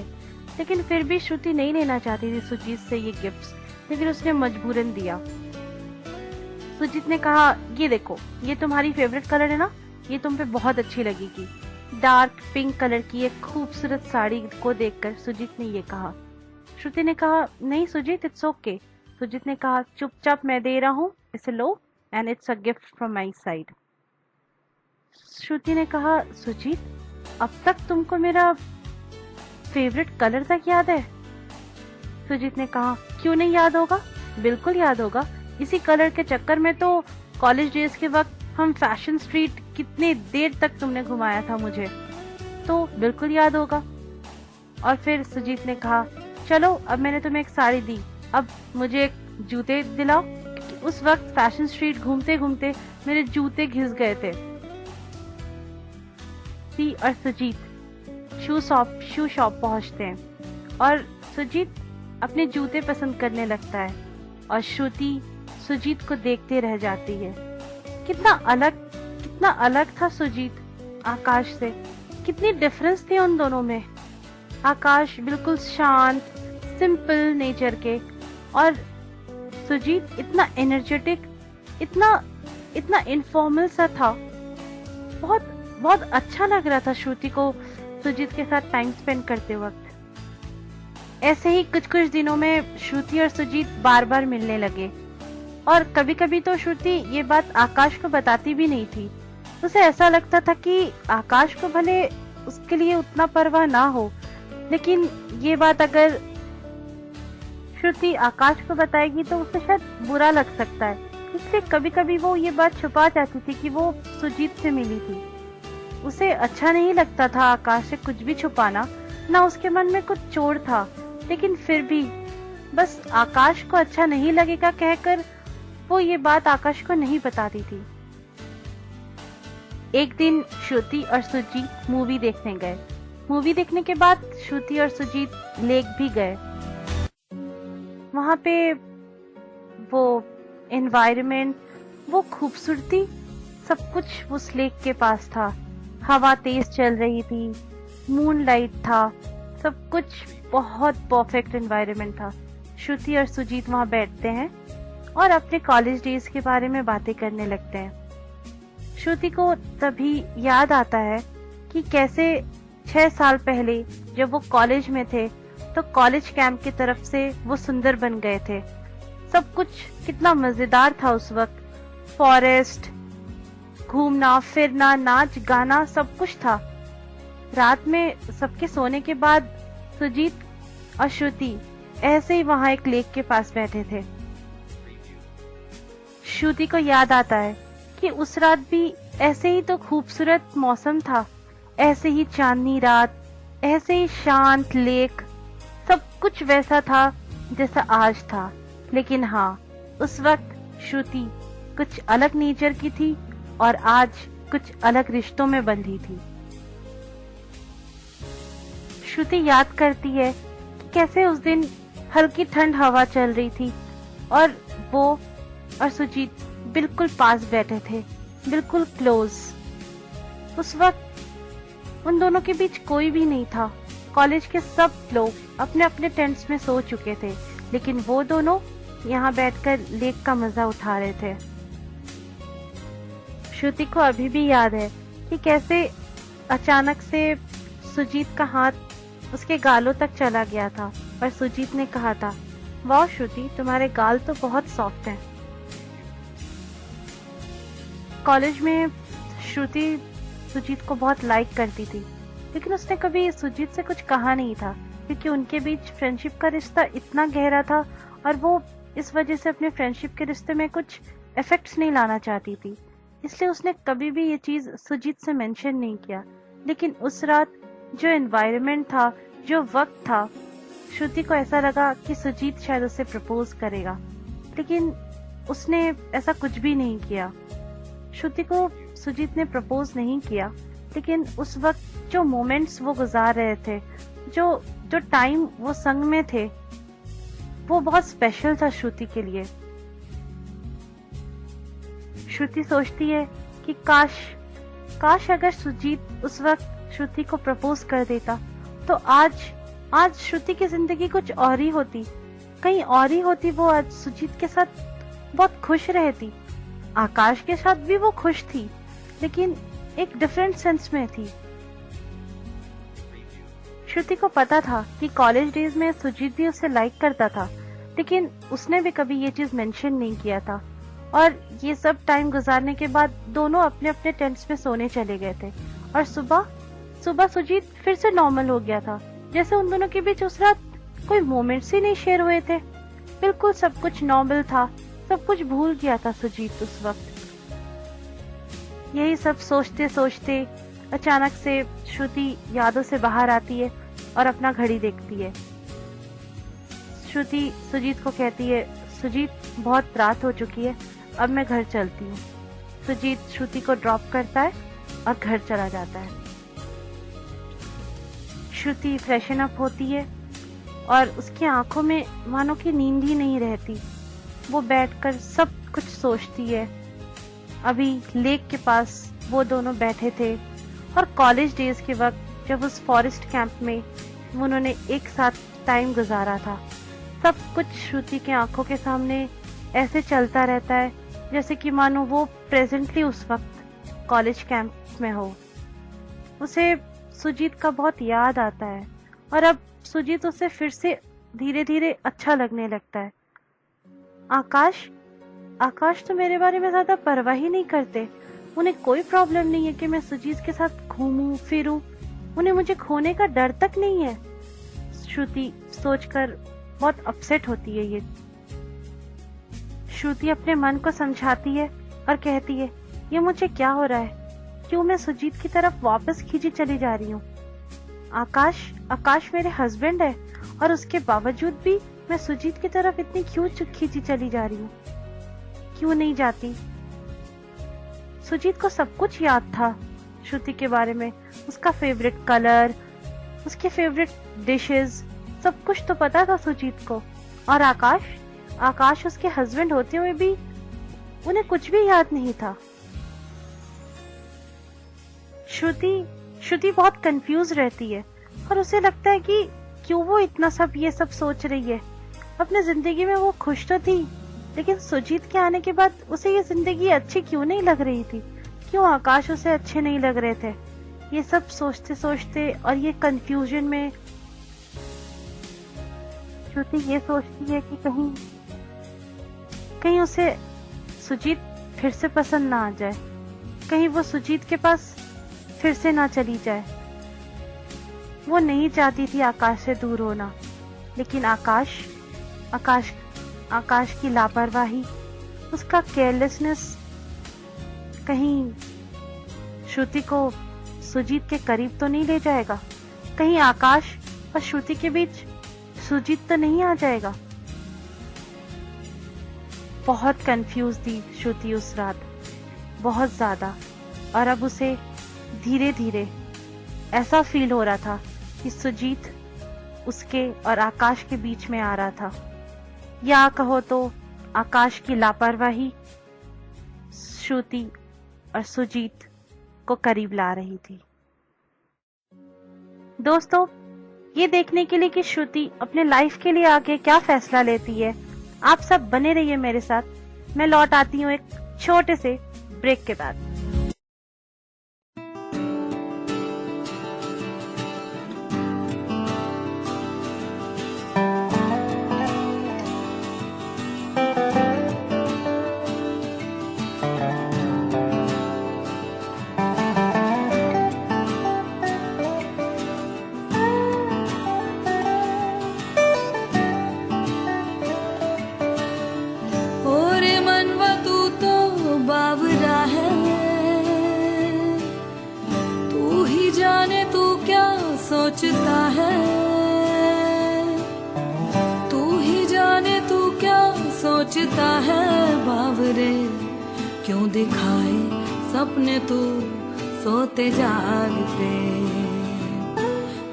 लेकिन फिर भी श्रुति नहीं लेना चाहती थी सुजीत से ये गिफ्ट्स, लेकिन उसने मजबूरन दिया। सुजीत ने कहा, ये देखो, ये तुम्हारी फेवरेट कलर है ना, ये तुम पे बहुत अच्छी लगेगी। डार्क पिंक कलर की एक खूबसूरत साड़ी को देखकर सुजीत ने ये कहा। श्रुति ने कहा, नहीं सुजीत, इट्स ओके। सुजीत ने कहा, चुपचाप मैं दे रहा हूँ, इसे लो, and it's a gift from my side. Shruti ने कहा, सुजीत, अब तक तुमको मेरा फेवरेट कलर तक याद है? सुजीत ने कहा, क्यों नहीं याद होगा, बिल्कुल याद होगा। इसी कलर के चक्कर में तो कॉलेज डेज के वक्त हम फैशन स्ट्रीट कितने देर तक तुमने घुमाया था मुझे, तो बिल्कुल याद होगा। और फिर सुजीत ने कहा, चलो अब मैंने तुम्हें एक साड़ी दी, अब मुझे एक जूते दिलाओ। उस वक्त फैशन स्ट्रीट घूमते घूमते मेरे जूते घिस गए थे। सी और सुजीत शू शॉप पहुंचते हैं और सुजीत अपने जूते पसंद करने लगता है और श्रुति सुजीत को देखते रह जाती है। कितना अलग था सुजीत आकाश से, कितनी डिफरेंस थी उन दोनों में। आकाश बिल्कुल शांत सिंपल नेचर के, और सुजीत इतना एनर्जेटिक, इतना इनफॉर्मल सा था। बहुत अच्छा लग रहा था श्रुति को सुजीत के साथ टाइम स्पेंड करते वक्त। ऐसे ही कुछ दिनों में श्रुति और सुजीत बार बार मिलने लगे, और कभी कभी तो श्रुति ये बात आकाश को बताती भी नहीं थी। उसे ऐसा लगता था कि आकाश को भले उसके लिए उतना परवाह ना हो, लेकिन ये बात अगर श्रुति आकाश को बताएगी तो उसे शायद बुरा लग सकता है, इसलिए कभी कभी वो ये बात छुपा जाती थी कि वो सुजीत से मिली थी। उसे अच्छा नहीं लगता था आकाश से कुछ भी छुपाना, ना उसके मन में कुछ चोर था, लेकिन फिर भी बस आकाश को अच्छा नहीं लगेगा कहकर वो ये बात आकाश को नहीं बताती थी। एक दिन श्रुति और सुजीत मूवी देखने गए। मूवी देखने के बाद श्रुति और सुजीत लेक भी गए। वहां पे वो एनवायरनमेंट, वो खूबसूरती, सब कुछ उस लेक के पास था। हवा तेज चल रही थी, मूनलाइट था, सब कुछ बहुत परफेक्ट एनवायरनमेंट था। श्रुति और सुजीत वहां बैठते हैं और अपने कॉलेज डेज के बारे में बातें करने लगते हैं। श्रुति को तभी याद आता है कि कैसे 6 साल पहले जब वो कॉलेज में थे तो कॉलेज कैंप की तरफ से वो सुंदर बन गए थे। सब कुछ कितना मजेदार था उस वक्त। फॉरेस्ट, घूमना फिरना, नाच गाना, सब कुछ था। रात में सबके सोने के बाद सुजीत और श्रुति ऐसे ही वहां एक लेक के पास बैठे थे। श्रुति को याद आता है कि उस रात भी ऐसे ही तो खूबसूरत मौसम था, ऐसे ही चांदनी रात, ऐसे ही शांत लेक, सब कुछ वैसा था जैसा आज था। लेकिन हाँ, उस वक्त श्रुति कुछ अलग नेचर की थी और आज कुछ अलग रिश्तों में बंधी थी। श्रुति याद करती है कि कैसे उस दिन हल्की ठंड हवा चल रही थी और वो और सुजीत बिल्कुल पास बैठे थे, बिल्कुल क्लोज। उस वक्त उन दोनों के बीच कोई भी नहीं था। कॉलेज के सब लोग अपने अपने टेंट्स में सो चुके थे, लेकिन वो दोनों यहाँ बैठकर लेक का मजा उठा रहे थे। श्रुति को अभी भी याद है कि कैसे अचानक से सुजीत का हाथ उसके गालों तक चला गया था और सुजीत ने कहा था, वाह श्रुति, तुम्हारे गाल तो बहुत सॉफ्ट हैं। कॉलेज में श्रुति सुजीत को बहुत लाइक करती थी, लेकिन उसने कभी सुजीत से कुछ कहा नहीं था, क्योंकि उनके बीच फ्रेंडशिप का रिश्ता इतना गहरा था और वो इस वजह से अपने फ्रेंडशिप के रिश्ते में कुछ इफेक्ट्स नहीं लाना चाहती थी। इसलिए उसने कभी भी ये चीज सुजीत से मेंशन नहीं किया। लेकिन उस रात जो एनवायरनमेंट था, जो वक्त था, श्रुति को ऐसा लगा कि सुजीत शायद उसे प्रपोज करेगा, लेकिन उसने ऐसा कुछ भी नहीं किया। श्रुति को सुजीत ने प्रपोज नहीं किया, लेकिन उस वक्त जो मोमेंट्स वो गुजार रहे थे, जो टाइम वो संग में थे, वो बहुत स्पेशल था श्रुति के लिए। श्रुति सोचती है कि काश अगर सुजीत उस वक्त श्रुति को प्रपोज कर देता तो आज श्रुति की जिंदगी कुछ और ही होती, कहीं और ही होती। वो आज सुजीत के साथ बहुत खुश रहती, आकाश के साथ भी वो खुश थी, लेकिन एक डिफरेंट सेंस में थी। श्रुति को पता था कि कॉलेज डेज में सुजीत भी उसे लाइक करता था, लेकिन उसने भी कभी ये चीज मेंशन नहीं किया था। और ये सब टाइम गुजारने के बाद दोनों अपने अपने टेंट्स में सोने चले गए थे और सुबह सुजीत फिर से नॉर्मल हो गया था, जैसे उन दोनों के बीच उस रात कोई मोमेंट्स ही नहीं शेयर हुए थे। बिल्कुल सब कुछ नॉर्मल था, सब कुछ भूल गया था सुजीत उस वक्त। यही सब सोचते सोचते अचानक से श्रुति यादों से बाहर आती है और अपना घड़ी देखती है। श्रुति सुजीत को कहती है, सुजीत बहुत रात हो चुकी है, अब मैं घर चलती हूँ। सुजीत श्रुति को ड्रॉप करता है और घर चला जाता है। श्रुति फ्रेशन अप होती है और उसकी आंखों में मानो कि नींद ही नहीं रहती। वो बैठकर सब कुछ सोचती है। अभी लेक के पास वो दोनों बैठे थे और कॉलेज डेज के वक्त जब उस फॉरेस्ट कैंप में उन्होंने एक साथ टाइम गुजारा था, सब कुछ श्रुति के आंखों के सामने ऐसे चलता रहता है जैसे कि मानो वो प्रेजेंटली उस वक्त कॉलेज कैंप में हो। उसे सुजीत का बहुत याद आता है और अब सुजीत उसे फिर से धीरे धीरे अच्छा लगने लगता है। आकाश तो मेरे बारे में ज्यादा परवाह ही नहीं करते। उन्हें कोई प्रॉब्लम नहीं है कि मैं सुजीत के साथ घूमूं फिरूं, उन्हें मुझे खोने का डर तक नहीं है। श्रुति सोचकर बहुत अपसेट होती है। ये श्रुति अपने मन को समझाती है और कहती है, ये मुझे क्या हो रहा है, क्यों मैं सुजीत की तरफ वापस खींची चली जा रही हूँ। आकाश मेरे हस्बैंड है और उसके बावजूद भी मैं सुजीत की तरफ इतनी क्यों खींची चली जा रही हूँ, क्यों नहीं जाती। सुजीत को सब कुछ याद था श्रुति के बारे में, उसका फेवरेट कलर, उसके फेवरेट डिशेस, सब कुछ तो पता था सुजीत को। और आकाश उसके हस्बैंड होते हुए भी उन्हें कुछ भी याद नहीं था। श्रुति बहुत कंफ्यूज रहती है और उसे लगता है कि क्यों वो इतना सब ये सब सोच रही है। अपने जिंदगी में वो खुश तो थी, लेकिन सुजीत के आने के बाद उसे ये जिंदगी अच्छी क्यों नहीं लग रही थी, क्यों आकाश उसे अच्छे नहीं लग रहे थे। ये सब सोचते सोचते और ये कंफ्यूजन में श्रुति ये सोचती है कि कहीं उसे सुजीत फिर से पसंद ना आ जाए, कहीं वो सुजीत के पास फिर से ना चली जाए। वो नहीं चाहती थी आकाश से दूर होना, लेकिन आकाश की लापरवाही, उसका केयरलेसनेस कहीं श्रुति को सुजीत के करीब तो नहीं ले जाएगा? कहीं आकाश और श्रुति के बीच सुजीत तो नहीं आ जाएगा? बहुत कंफ्यूज थी श्रुति उस रात, बहुत ज्यादा। और अब उसे धीरे धीरे ऐसा फील हो रहा था कि सुजीत उसके और आकाश के बीच में आ रहा था, या कहो तो आकाश की लापरवाही श्रुति और सुजीत को करीब ला रही थी। दोस्तों, ये देखने के लिए कि श्रुति अपने लाइफ के लिए आगे क्या फैसला लेती है, आप सब बने रहिए मेरे साथ। मैं लौट आती हूँ एक छोटे से ब्रेक के बाद। सोचता है तू ही जाने, तू क्या सोचता है बावरे, क्यों दिखाए सपने तू सोते जागते,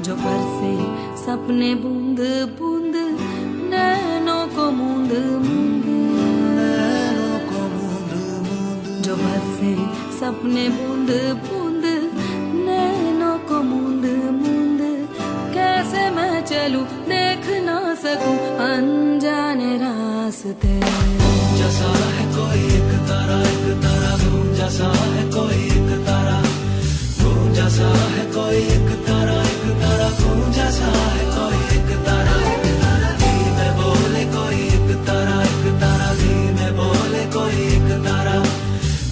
जो बरसे सपने बूंद बूंद नैनों को मूंद मूंद, जो बरसे सपने बूंद बूंद नैनों को मूंद मूंद, कैसे मैं चलूं देख ना सकूं अनजाने रास्ते। जैसा है कोई एक तारा घूम, जैसा है कोई एक तारा घूम, जैसा है कोई एक तारा घूम, जैसा है कोई एक तारा धीमे बोले, कोई एक तारा धीमे बोले, कोई एक तारा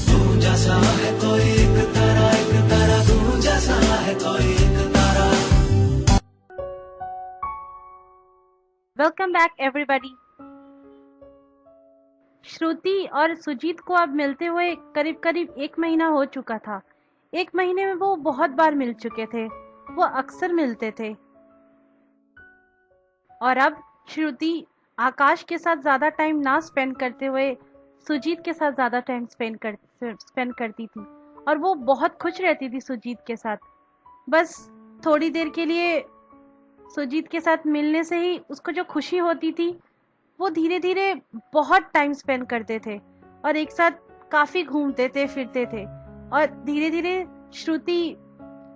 घूम, जैसा है कोई एक तारा घूम, जैसा है कोई एक तारा। Welcome back everybody. श्रुति और सुजीत को अब मिलते हुए करीब करीब 1 महीना हो चुका था। 1 महीने में वो बहुत बार मिल चुके थे, वो अक्सर मिलते थे। और अब श्रुति आकाश के साथ ज्यादा टाइम ना स्पेंड करते हुए सुजीत के साथ ज्यादा टाइम स्पेंड करती थी, और वो बहुत खुश रहती थी सुजीत के साथ। बस थोड़ी देर के लिए सुजीत के साथ मिलने से ही उसको जो खुशी होती थी, वो धीरे धीरे बहुत टाइम स्पेंड करते थे और एक साथ काफी घूमते थे, फिरते थे, और धीरे धीरे श्रुति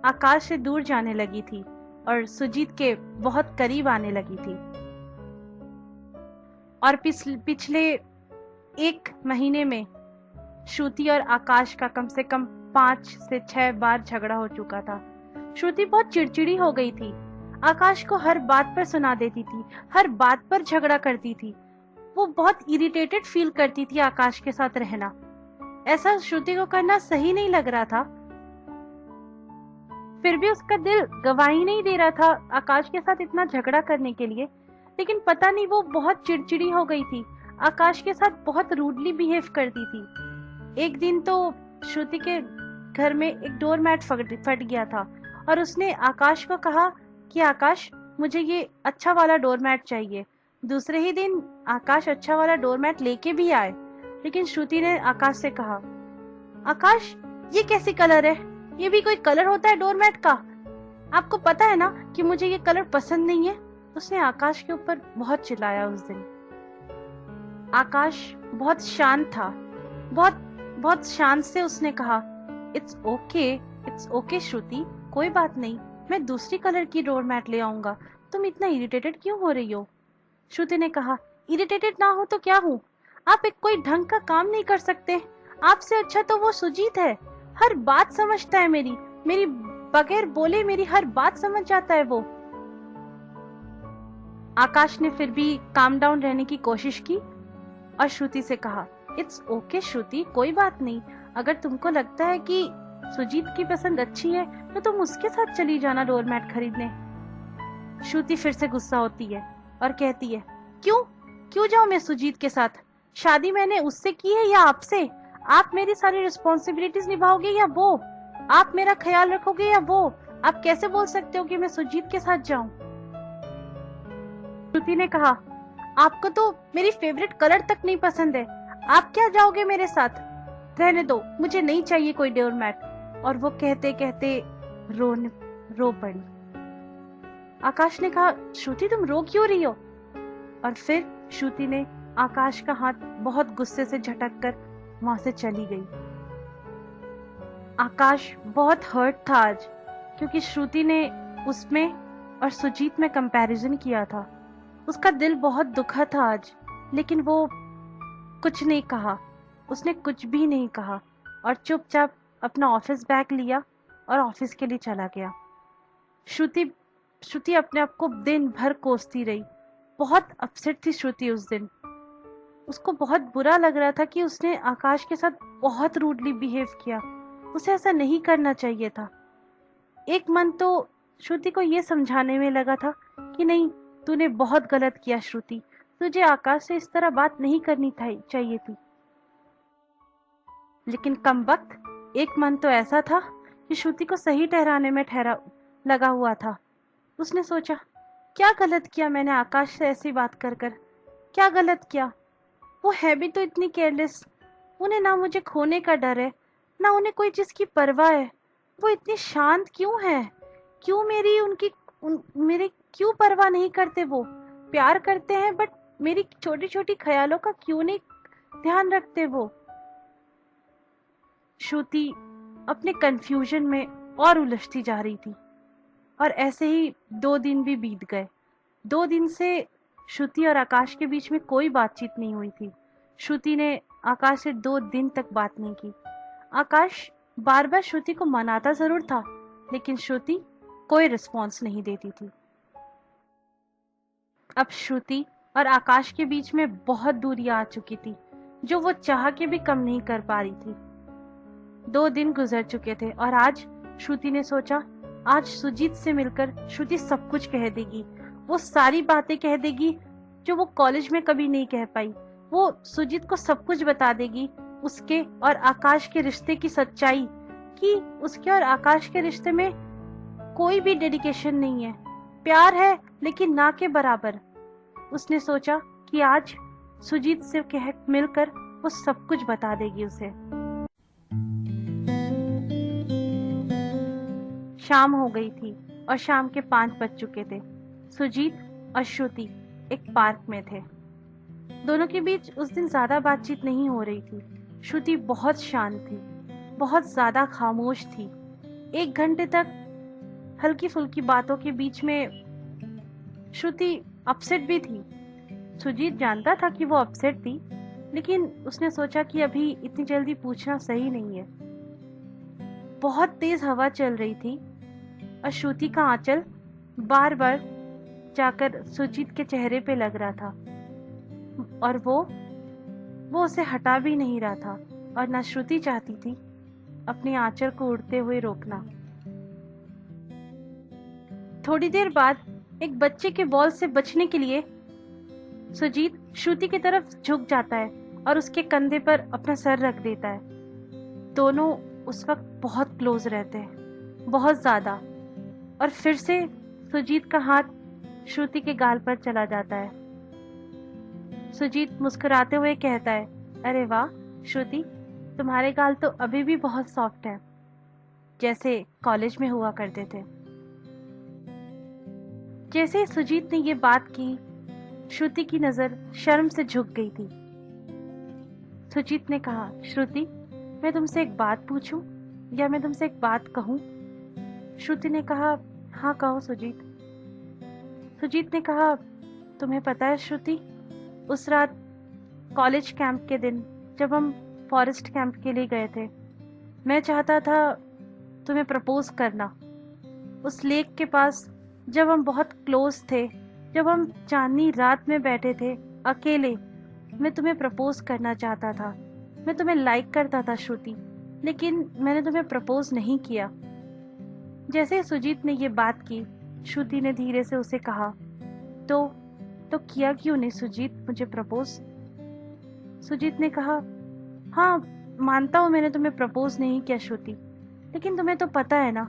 आकाश से दूर जाने लगी थी और सुजीत के बहुत करीब आने लगी थी। और पिछले 1 महीने में श्रुति और आकाश का कम से कम 5 से 6 बार झगड़ा हो चुका था। श्रुति बहुत चिड़चिड़ी हो गई थी, आकाश को हर बात पर सुना देती थी, हर बात पर झगड़ा करती थी। वो बहुत इरिटेटेड फील करती थी आकाश के साथ रहना। ऐसा श्रुति को करना सही नहीं लग रहा था, फिर भी उसका दिल गवाही नहीं दे रहा था आकाश के साथ इतना झगड़ा करने के लिए। लेकिन पता नहीं वो बहुत चिड़चिड़ी हो गई थी, आकाश के साथ बहुत रूडली बिहेव करती थी। एक दिन तो श्रुति के घर में एक डोरमैट फट गया था और उसने आकाश को कहा कि आकाश, मुझे ये अच्छा वाला डोरमैट चाहिए। दूसरे ही दिन आकाश अच्छा वाला डोरमैट लेके भी आए, लेकिन श्रुति ने आकाश से कहा, आकाश ये कैसी कलर है, ये भी कोई कलर होता है डोरमैट का? आपको पता है ना कि मुझे ये कलर पसंद नहीं है। उसने आकाश के ऊपर बहुत चिल्लाया उस दिन। आकाश बहुत शांत था, बहुत शांत से उसने कहा, इट्स ओके श्रुति, कोई बात नहीं, मैं दूसरी कलर की डोरमैट ले आऊंगा, तुम इतना इरिटेटेड क्यों हो रही हो? श्रुति ने कहा, इरिटेटेड ना हो तो क्या हूँ, आप एक कोई ढंग का काम नहीं कर सकते? आपसे अच्छा तो वो सुजीत है, हर बात समझता है, मेरी बगैर बोले मेरी हर बात समझ जाता है वो। आकाश ने फिर भी काम डाउन रहने की कोशिश की और श्रुति से कहा, इट्स ओके श्रुति, कोई बात नहीं। अगर तुमको लगता है कि सुजीत की पसंद अच्छी है तो तुम उसके साथ चली जाना डोरमैट खरीदने। श्रुति फिर से गुस्सा होती है और कहती है, क्यों जाऊं मैं सुजीत के साथ? शादी मैंने उससे की है या आपसे? आप मेरी सारी रिस्पॉन्सिबिलिटीज निभाओगे या वो? आप मेरा ख्याल रखोगे या वो? आप कैसे बोल सकते हो कि मैं सुजीत के साथ जाऊं? श्रुति ने कहा, आपको तो मेरी फेवरेट कलर तक नहीं पसंद है, आप क्या जाओगे मेरे साथ? रहने दो, मुझे नहीं चाहिए कोई डोरमैट। और वो कहते कहते रो पड़ी। आकाश ने कहा, श्रुति तुम रो क्यों रही हो? और फिर श्रुति ने आकाश का हाथ बहुत गुस्से से झटक कर वहां से चली गई। आकाश बहुत हर्ट था आज, क्योंकि श्रुति ने उसमें और सुजीत में कंपैरिजन किया था। उसका दिल बहुत दुखा था आज, लेकिन वो कुछ नहीं कहा। उसने कुछ भी नहीं कहा और चुपचाप अपना ऑफिस बैग लिया और ऑफिस के लिए चला गया। श्रुति अपने आप को दिन भर कोसती रही। बहुत अपसेट थी श्रुति उस दिन। उसको बहुत बुरा लग रहा था कि उसने आकाश के साथ बहुत रूडली बिहेव किया। उसे ऐसा नहीं करना चाहिए था। एक मन तो श्रुति को यह समझाने में लगा था कि नहीं, तूने बहुत गलत किया श्रुति, तुझे आकाश से इस तरह बात नहीं करनी चाहिए थी। लेकिन कमबख्त एक मन तो ऐसा था कि श्रुति को सही ठहराने में लगा हुआ था। उसने सोचा, क्या गलत किया मैंने आकाश से ऐसी बात कर क्या गलत किया? वो है भी तो इतनी केयरलेस। उन्हें ना मुझे खोने का डर है, ना उन्हें कोई चीज की परवाह है। वो इतनी शांत क्यों है? क्यों मेरी क्यों परवाह नहीं करते? वो प्यार करते हैं, बट मेरी छोटी छोटी ख्यालों का क्यों नहीं ध्यान रखते वो? श्रुति अपने कंफ्यूजन में और उलझती जा रही थी और ऐसे ही 2 दिन भी बीत गए। 2 दिन से श्रुति और आकाश के बीच में कोई बातचीत नहीं हुई थी। श्रुति ने आकाश से 2 दिन तक बात नहीं की। आकाश बार बार श्रुति को मनाता जरूर था, लेकिन श्रुति कोई रिस्पॉन्स नहीं देती थी। अब श्रुति और आकाश के बीच में बहुत दूरी आ चुकी थी, जो वो चाह के भी कम नहीं कर पा रही थी। 2 दिन गुजर चुके थे और आज श्रुति ने सोचा, आज सुजीत से मिलकर श्रुति सब कुछ कह देगी। वो सारी बातें कह देगी जो वो कॉलेज में कभी नहीं कह पाई। वो सुजीत को सब कुछ बता देगी, उसके और आकाश के रिश्ते की सच्चाई, कि उसके और आकाश के रिश्ते में कोई भी डेडिकेशन नहीं है, प्यार है लेकिन ना के बराबर। उसने सोचा कि आज सुजीत से मिलकर वो सब कुछ बता देगी उसे। शाम हो गई थी और शाम के 5 बज चुके थे। सुजीत और श्रुति एक पार्क में थे। दोनों के बीच उस दिन ज्यादा बातचीत नहीं हो रही थी। श्रुति बहुत शांत थी, बहुत ज्यादा खामोश थी। 1 घंटे तक हल्की फुल्की बातों के बीच में श्रुति अपसेट भी थी। सुजीत जानता था कि वो अपसेट थी, लेकिन उसने सोचा कि अभी इतनी जल्दी पूछना सही नहीं है। बहुत तेज हवा चल रही थी और श्रुति का आंचल बार बार जाकर सुजीत के चेहरे पे लग रहा था और वो उसे हटा भी नहीं रहा था, और ना श्रुति चाहती थी अपने आंचल को उड़ते हुए रोकना। थोड़ी देर बाद एक बच्चे के बॉल से बचने के लिए सुजीत श्रुति की तरफ झुक जाता है और उसके कंधे पर अपना सर रख देता है। दोनों उस वक्त बहुत क्लोज रहते हैं, बहुत ज्यादा। और फिर से सुजीत का हाथ श्रुति के गाल पर चला जाता है। सुजीत मुस्कुराते हुए कहता है, अरे वाह श्रुति, तुम्हारे गाल तो अभी भी बहुत सॉफ्ट है, जैसे कॉलेज में हुआ करते थे। जैसे ही सुजीत ने ये बात की, श्रुति की नजर शर्म से झुक गई थी। सुजीत ने कहा, श्रुति मैं तुमसे एक बात पूछूं या मैं तुमसे एक बात कहूं? श्रुति ने कहा, हाँ कहो सुजीत। सुजीत ने कहा, तुम्हें पता है श्रुति, उस रात कॉलेज कैंप के दिन जब हम फॉरेस्ट कैंप के लिए गए थे, मैं चाहता था तुम्हें प्रपोज करना। उस लेक के पास जब हम बहुत क्लोज थे, जब हम चांदनी रात में बैठे थे अकेले, मैं तुम्हें प्रपोज करना चाहता था। मैं तुम्हें लाइक करता था श्रुति, लेकिन मैंने तुम्हें प्रपोज नहीं किया। जैसे सुजीत ने ये बात की, श्रुति ने धीरे से उसे कहा, तो किया क्यों नहीं सुजीत मुझे प्रपोज? सुजीत ने कहा, हाँ मानता हूँ मैंने तुम्हें प्रपोज नहीं किया श्रुति, लेकिन तुम्हें तो पता है ना,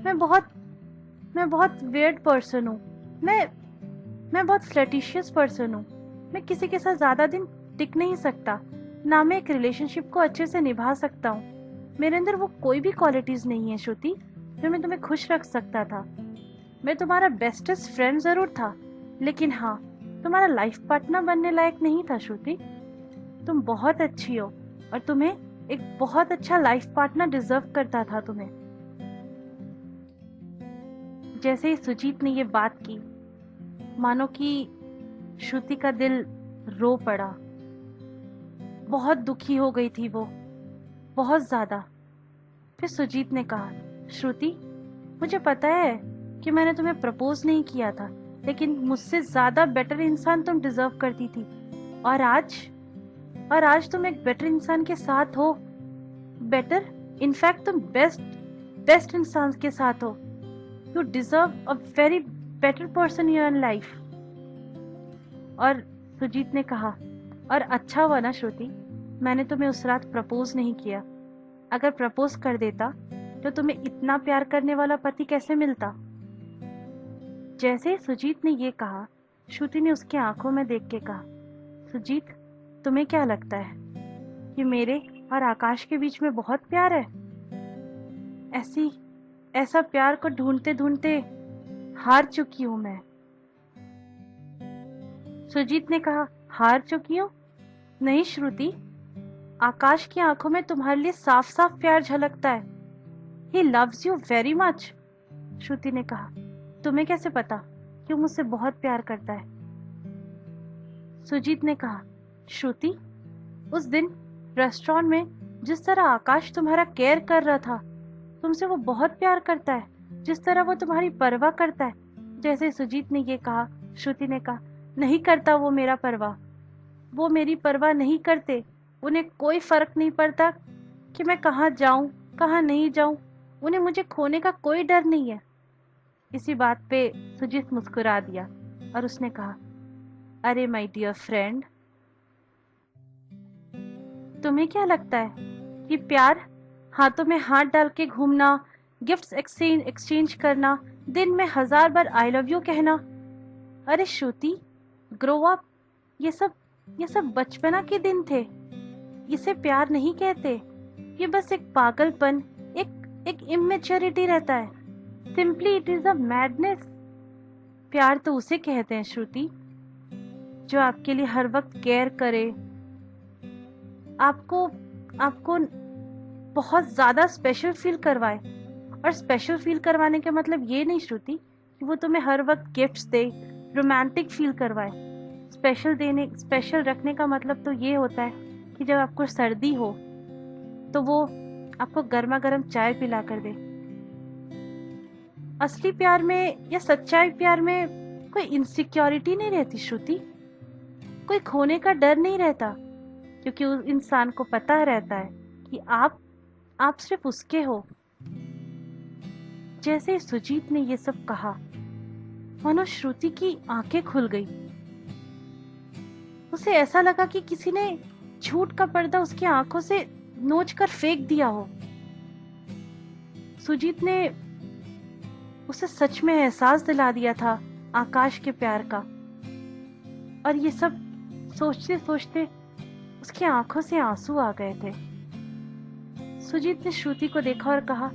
मैं बहुत वियर्ड पर्सन हूँ। मैं बहुत फ्लर्टिशियस पर्सन हूँ। मैं किसी के साथ ज्यादा दिन टिक नहीं सकता, ना मैं एक रिलेशनशिप को अच्छे से निभा सकता हूँ। मेरे अंदर वो कोई भी क्वालिटीज नहीं है श्रुति जो मैं तुम्हें खुश रख सकता था। मैं तुम्हारा बेस्टेस्ट फ्रेंड जरूर था, लेकिन हाँ, तुम्हारा लाइफ पार्टनर बनने लायक नहीं था श्रुति। तुम बहुत अच्छी हो और तुम्हें एक बहुत अच्छा लाइफ पार्टनर डिजर्व करता था तुम्हें। जैसे ही सुजीत ने ये बात की, मानो कि श्रुति का दिल रो पड़ा। बहुत दुखी हो गई थी वो, बहुत ज्यादा। फिर सुजीत ने कहा, श्रुति मुझे पता है कि मैंने तुम्हें प्रपोज नहीं किया था, लेकिन मुझसे ज्यादा बेटर इंसान तुम डिजर्व करती थी। और आज तुम एक बेटर इंसान के साथ हो। बेटर, इनफैक्ट तुम बेस्ट इंसान के साथ हो। You deserve a very better person in your life. और सुजीत ने कहा, और अच्छा हुआ ना श्रुति, मैंने तुम्हें उस रात प्रपोज नहीं किया। अगर प्रपोज कर देता तो तुम्हें इतना प्यार करने वाला पति कैसे मिलता? जैसे ही सुजीत ने ये कहा, श्रुति ने उसकी आंखों में देख के कहा, सुजीत तुम्हें क्या लगता है कि मेरे और आकाश के बीच में बहुत प्यार है? ऐसा प्यार को ढूंढते ढूंढते हार चुकी हूं मैं। सुजीत ने कहा, हार चुकी हूं? नहीं श्रुति, आकाश की आंखों में तुम्हारे लिए साफ साफ प्यार झलकता है। He loves you very much। श्रुति ने कहा, तुम्हें कैसे पता कि वो मुझसे बहुत प्यार करता है? सुजीत ने कहा, श्रुति उस दिन रेस्टोरेंट में जिस तरह आकाश तुम्हारा केयर कर रहा था, तुमसे वो बहुत प्यार करता है, जिस तरह वो तुम्हारी परवाह करता है। जैसे सुजीत ने ये कहा, श्रुति ने कहा, नहीं करता वो मेरा परवाह। वो मेरी परवाह नहीं करते। उन्हें कोई फर्क नहीं पड़ता कि मैं कहाँ जाऊं कहाँ नहीं जाऊं। उन्हें मुझे खोने का कोई डर नहीं है। इसी बात पे सुजीत मुस्कुरा दिया और उसने कहा, अरे माय डियर फ्रेंड, तुम्हें क्या लगता है कि प्यार हाथों में हाथ डाल के घूमना, गिफ्ट्स एक्सचेंज करना, दिन में 1000 बार आई लव यू कहना? अरे श्रुति, ग्रो अप। ये सब बचपना के दिन थे। इसे प्यार नहीं कहते। ये बस एक पागलपन, एक इमेच्योरिटी रहता है। Simply it is a madness. प्यार तो उसे कहते हैं श्रुति जो आपके लिए हर वक्त केयर करे, आपको बहुत ज्यादा स्पेशल फील करवाए। और स्पेशल फील करवाने का मतलब ये नहीं श्रुति कि वो तुम्हें हर वक्त गिफ्ट्स दे, रोमांटिक फील करवाए। स्पेशल रखने का मतलब तो ये होता है कि जब आपको सर्दी हो तो वो आपको गर्मा गर्म चाय पिला कर दे। असली प्यार में या सच्चाई प्यार में कोई इनसिक्योरिटी नहीं रहती श्रुति, कोई खोने का डर नहीं रहता, क्योंकि उस इंसान को पता रहता है कि आप सिर्फ उसके हो। जैसे सुजीत ने ये सब कहा, मानो श्रुति की आंखें खुल गई। उसे ऐसा लगा कि किसी ने झूठ का पर्दा उसकी आंखों से नोच कर फेंक दिया हो। सुजीत ने उसे सच में एहसास दिला दिया था आकाश के प्यार का। और ये सब सोचते सोचते उसकी आंखों से आंसू आ गए थे। सुजीत ने श्रुति को देखा और कहा,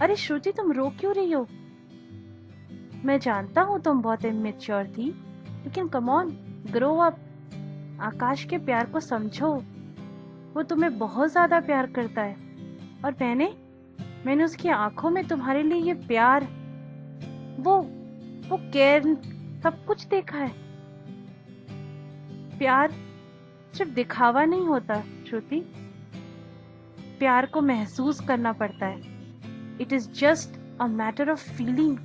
अरे श्रुति, तुम रो क्यों रही हो? मैं जानता हूं तुम बहुत इमेच्योर थी, लेकिन कम ऑन, ग्रो अप। आकाश के प्यार को समझो। वो तुम्हें बहुत ज्यादा प्यार करता है। और मैंने उसकी आंखों में तुम्हारे लिए ये प्यार, वो केयर, सब कुछ देखा है। प्यार सिर्फ दिखावा नहीं होता श्रुति, प्यार को महसूस करना पड़ता है। It is just a matter of feeling.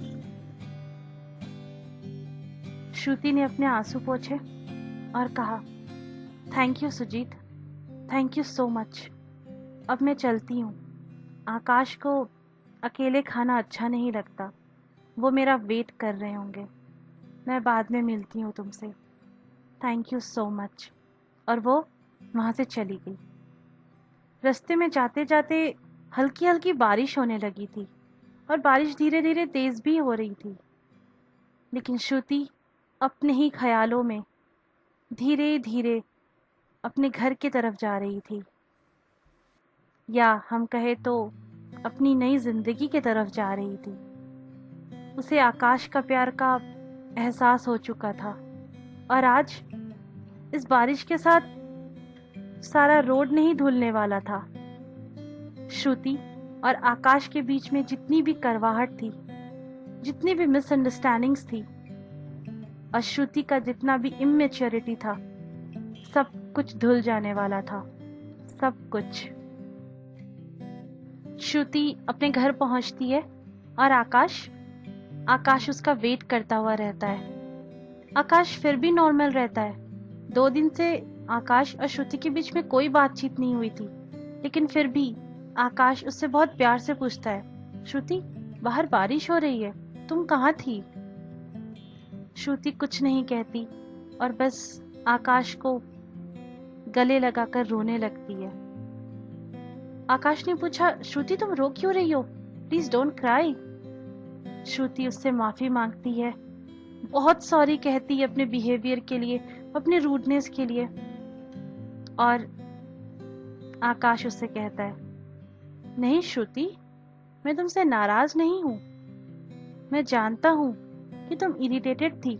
Shruti ने अपने आंसू पोंछे और कहा, thank you Sujit, thank you so much. अब मैं चलती हूँ। आकाश को अकेले खाना अच्छा नहीं लगता, वो मेरा वेट कर रहे होंगे। मैं बाद में मिलती हूँ तुमसे। Thank you so much. और वो वहाँ से चली गई। रास्ते में जाते जाते हल्की हल्की बारिश होने लगी थी और बारिश धीरे धीरे तेज़ भी हो रही थी, लेकिन श्रुति अपने ही ख्यालों में धीरे धीरे अपने घर की तरफ जा रही थी, या हम कहे तो अपनी नई जिंदगी की तरफ जा रही थी। उसे आकाश का प्यार का एहसास हो चुका था और आज इस बारिश के साथ सारा रोड नहीं धुलने वाला था। श्रुति और आकाश के बीच में जितनी भी करवाहट थी, जितनी भी मिसअंडरस्टैंडिंग्स थी और श्रुति का जितना भी इमेच्योरिटी था, सब कुछ धुल जाने वाला था, सब कुछ। श्रुति अपने घर पहुंचती है और आकाश उसका वेट करता हुआ रहता है। आकाश फिर भी नॉर्मल रहता है। 2 दिन से आकाश और श्रुति के बीच में कोई बातचीत नहीं हुई थी, लेकिन फिर भी आकाश उससे बहुत प्यार से पूछता है, श्रुति बाहर बारिश हो रही है, तुम कहाँ थी? श्रुति कुछ नहीं कहती और बस आकाश को गले लगाकर रोने लगती है। आकाश ने पूछा, श्रुति तुम रो क्यों रही हो? Please don't cry. श्रुति उससे माफी मांगती है, बहुत सॉरी कहती है अपने बिहेवियर के लिए, अपने रूडनेस के लिए। और आकाश उससे कहता है, नहीं श्रुति, मैं तुमसे नाराज नहीं हूं। मैं जानता हूं कि तुम इरिटेटेड थी,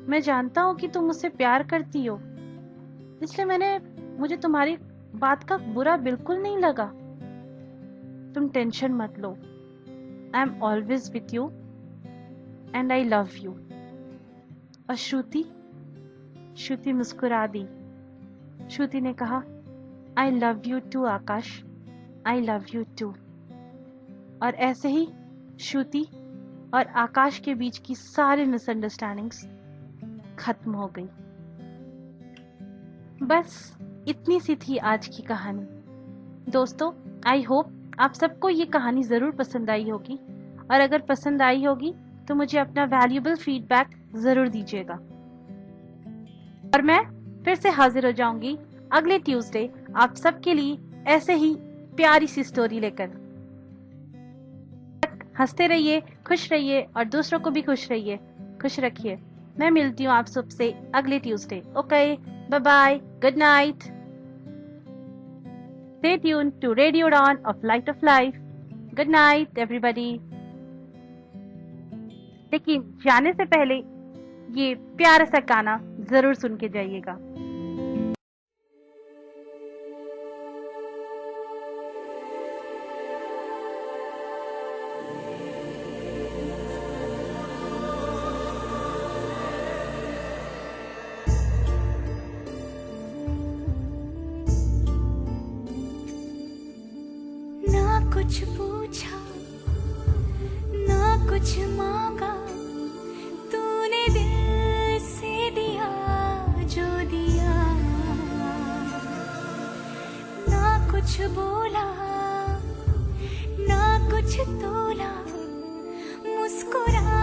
मैं जानता हूं कि तुम मुझसे प्यार करती हो, इसलिए मुझे तुम्हारी बात का बुरा बिल्कुल नहीं लगा। तुम टेंशन मत लो, I am always with you and I love you. और श्रुति मुस्कुरा दी। श्रुति ने कहा, I love you too Akash, I love you too. और ऐसे ही श्रुति और आकाश के बीच की सारी मिसअंडरस्टैंडिंग्स खत्म हो गई। बस इतनी सी थी आज की कहानी। दोस्तों, आई होप आप सबको ये कहानी ज़रूर पसंद आई होगी, और अगर पसंद आई होगी तो मुझे अपना वैल्यूएबल फीडबैक ज़रूर दीजिएगा। और मैं फिर से हाजिर हो जाऊंगी अगले ट्यूसडे आप सबके लिए ऐसे ही प्यारी सी स्टोरी लेकर। हंसते रहिए, खुश रहिए और दूसरों को भी खुश रहिए, खुश रखिए। मैं मिलती हूँ आप सबसे अगले Tuesday. Okay, bye bye, good night. Stay tuned to Radio Dawn of Light of Life. Good night, everybody. लेकिन जाने से पहले ये प्यारा सा गाना जरूर सुन के जाइएगा। कुछ पूछा ना कुछ मांगा, तूने दिल से दिया जो दिया। ना कुछ बोला ना कुछ तोला, मुस्कुरा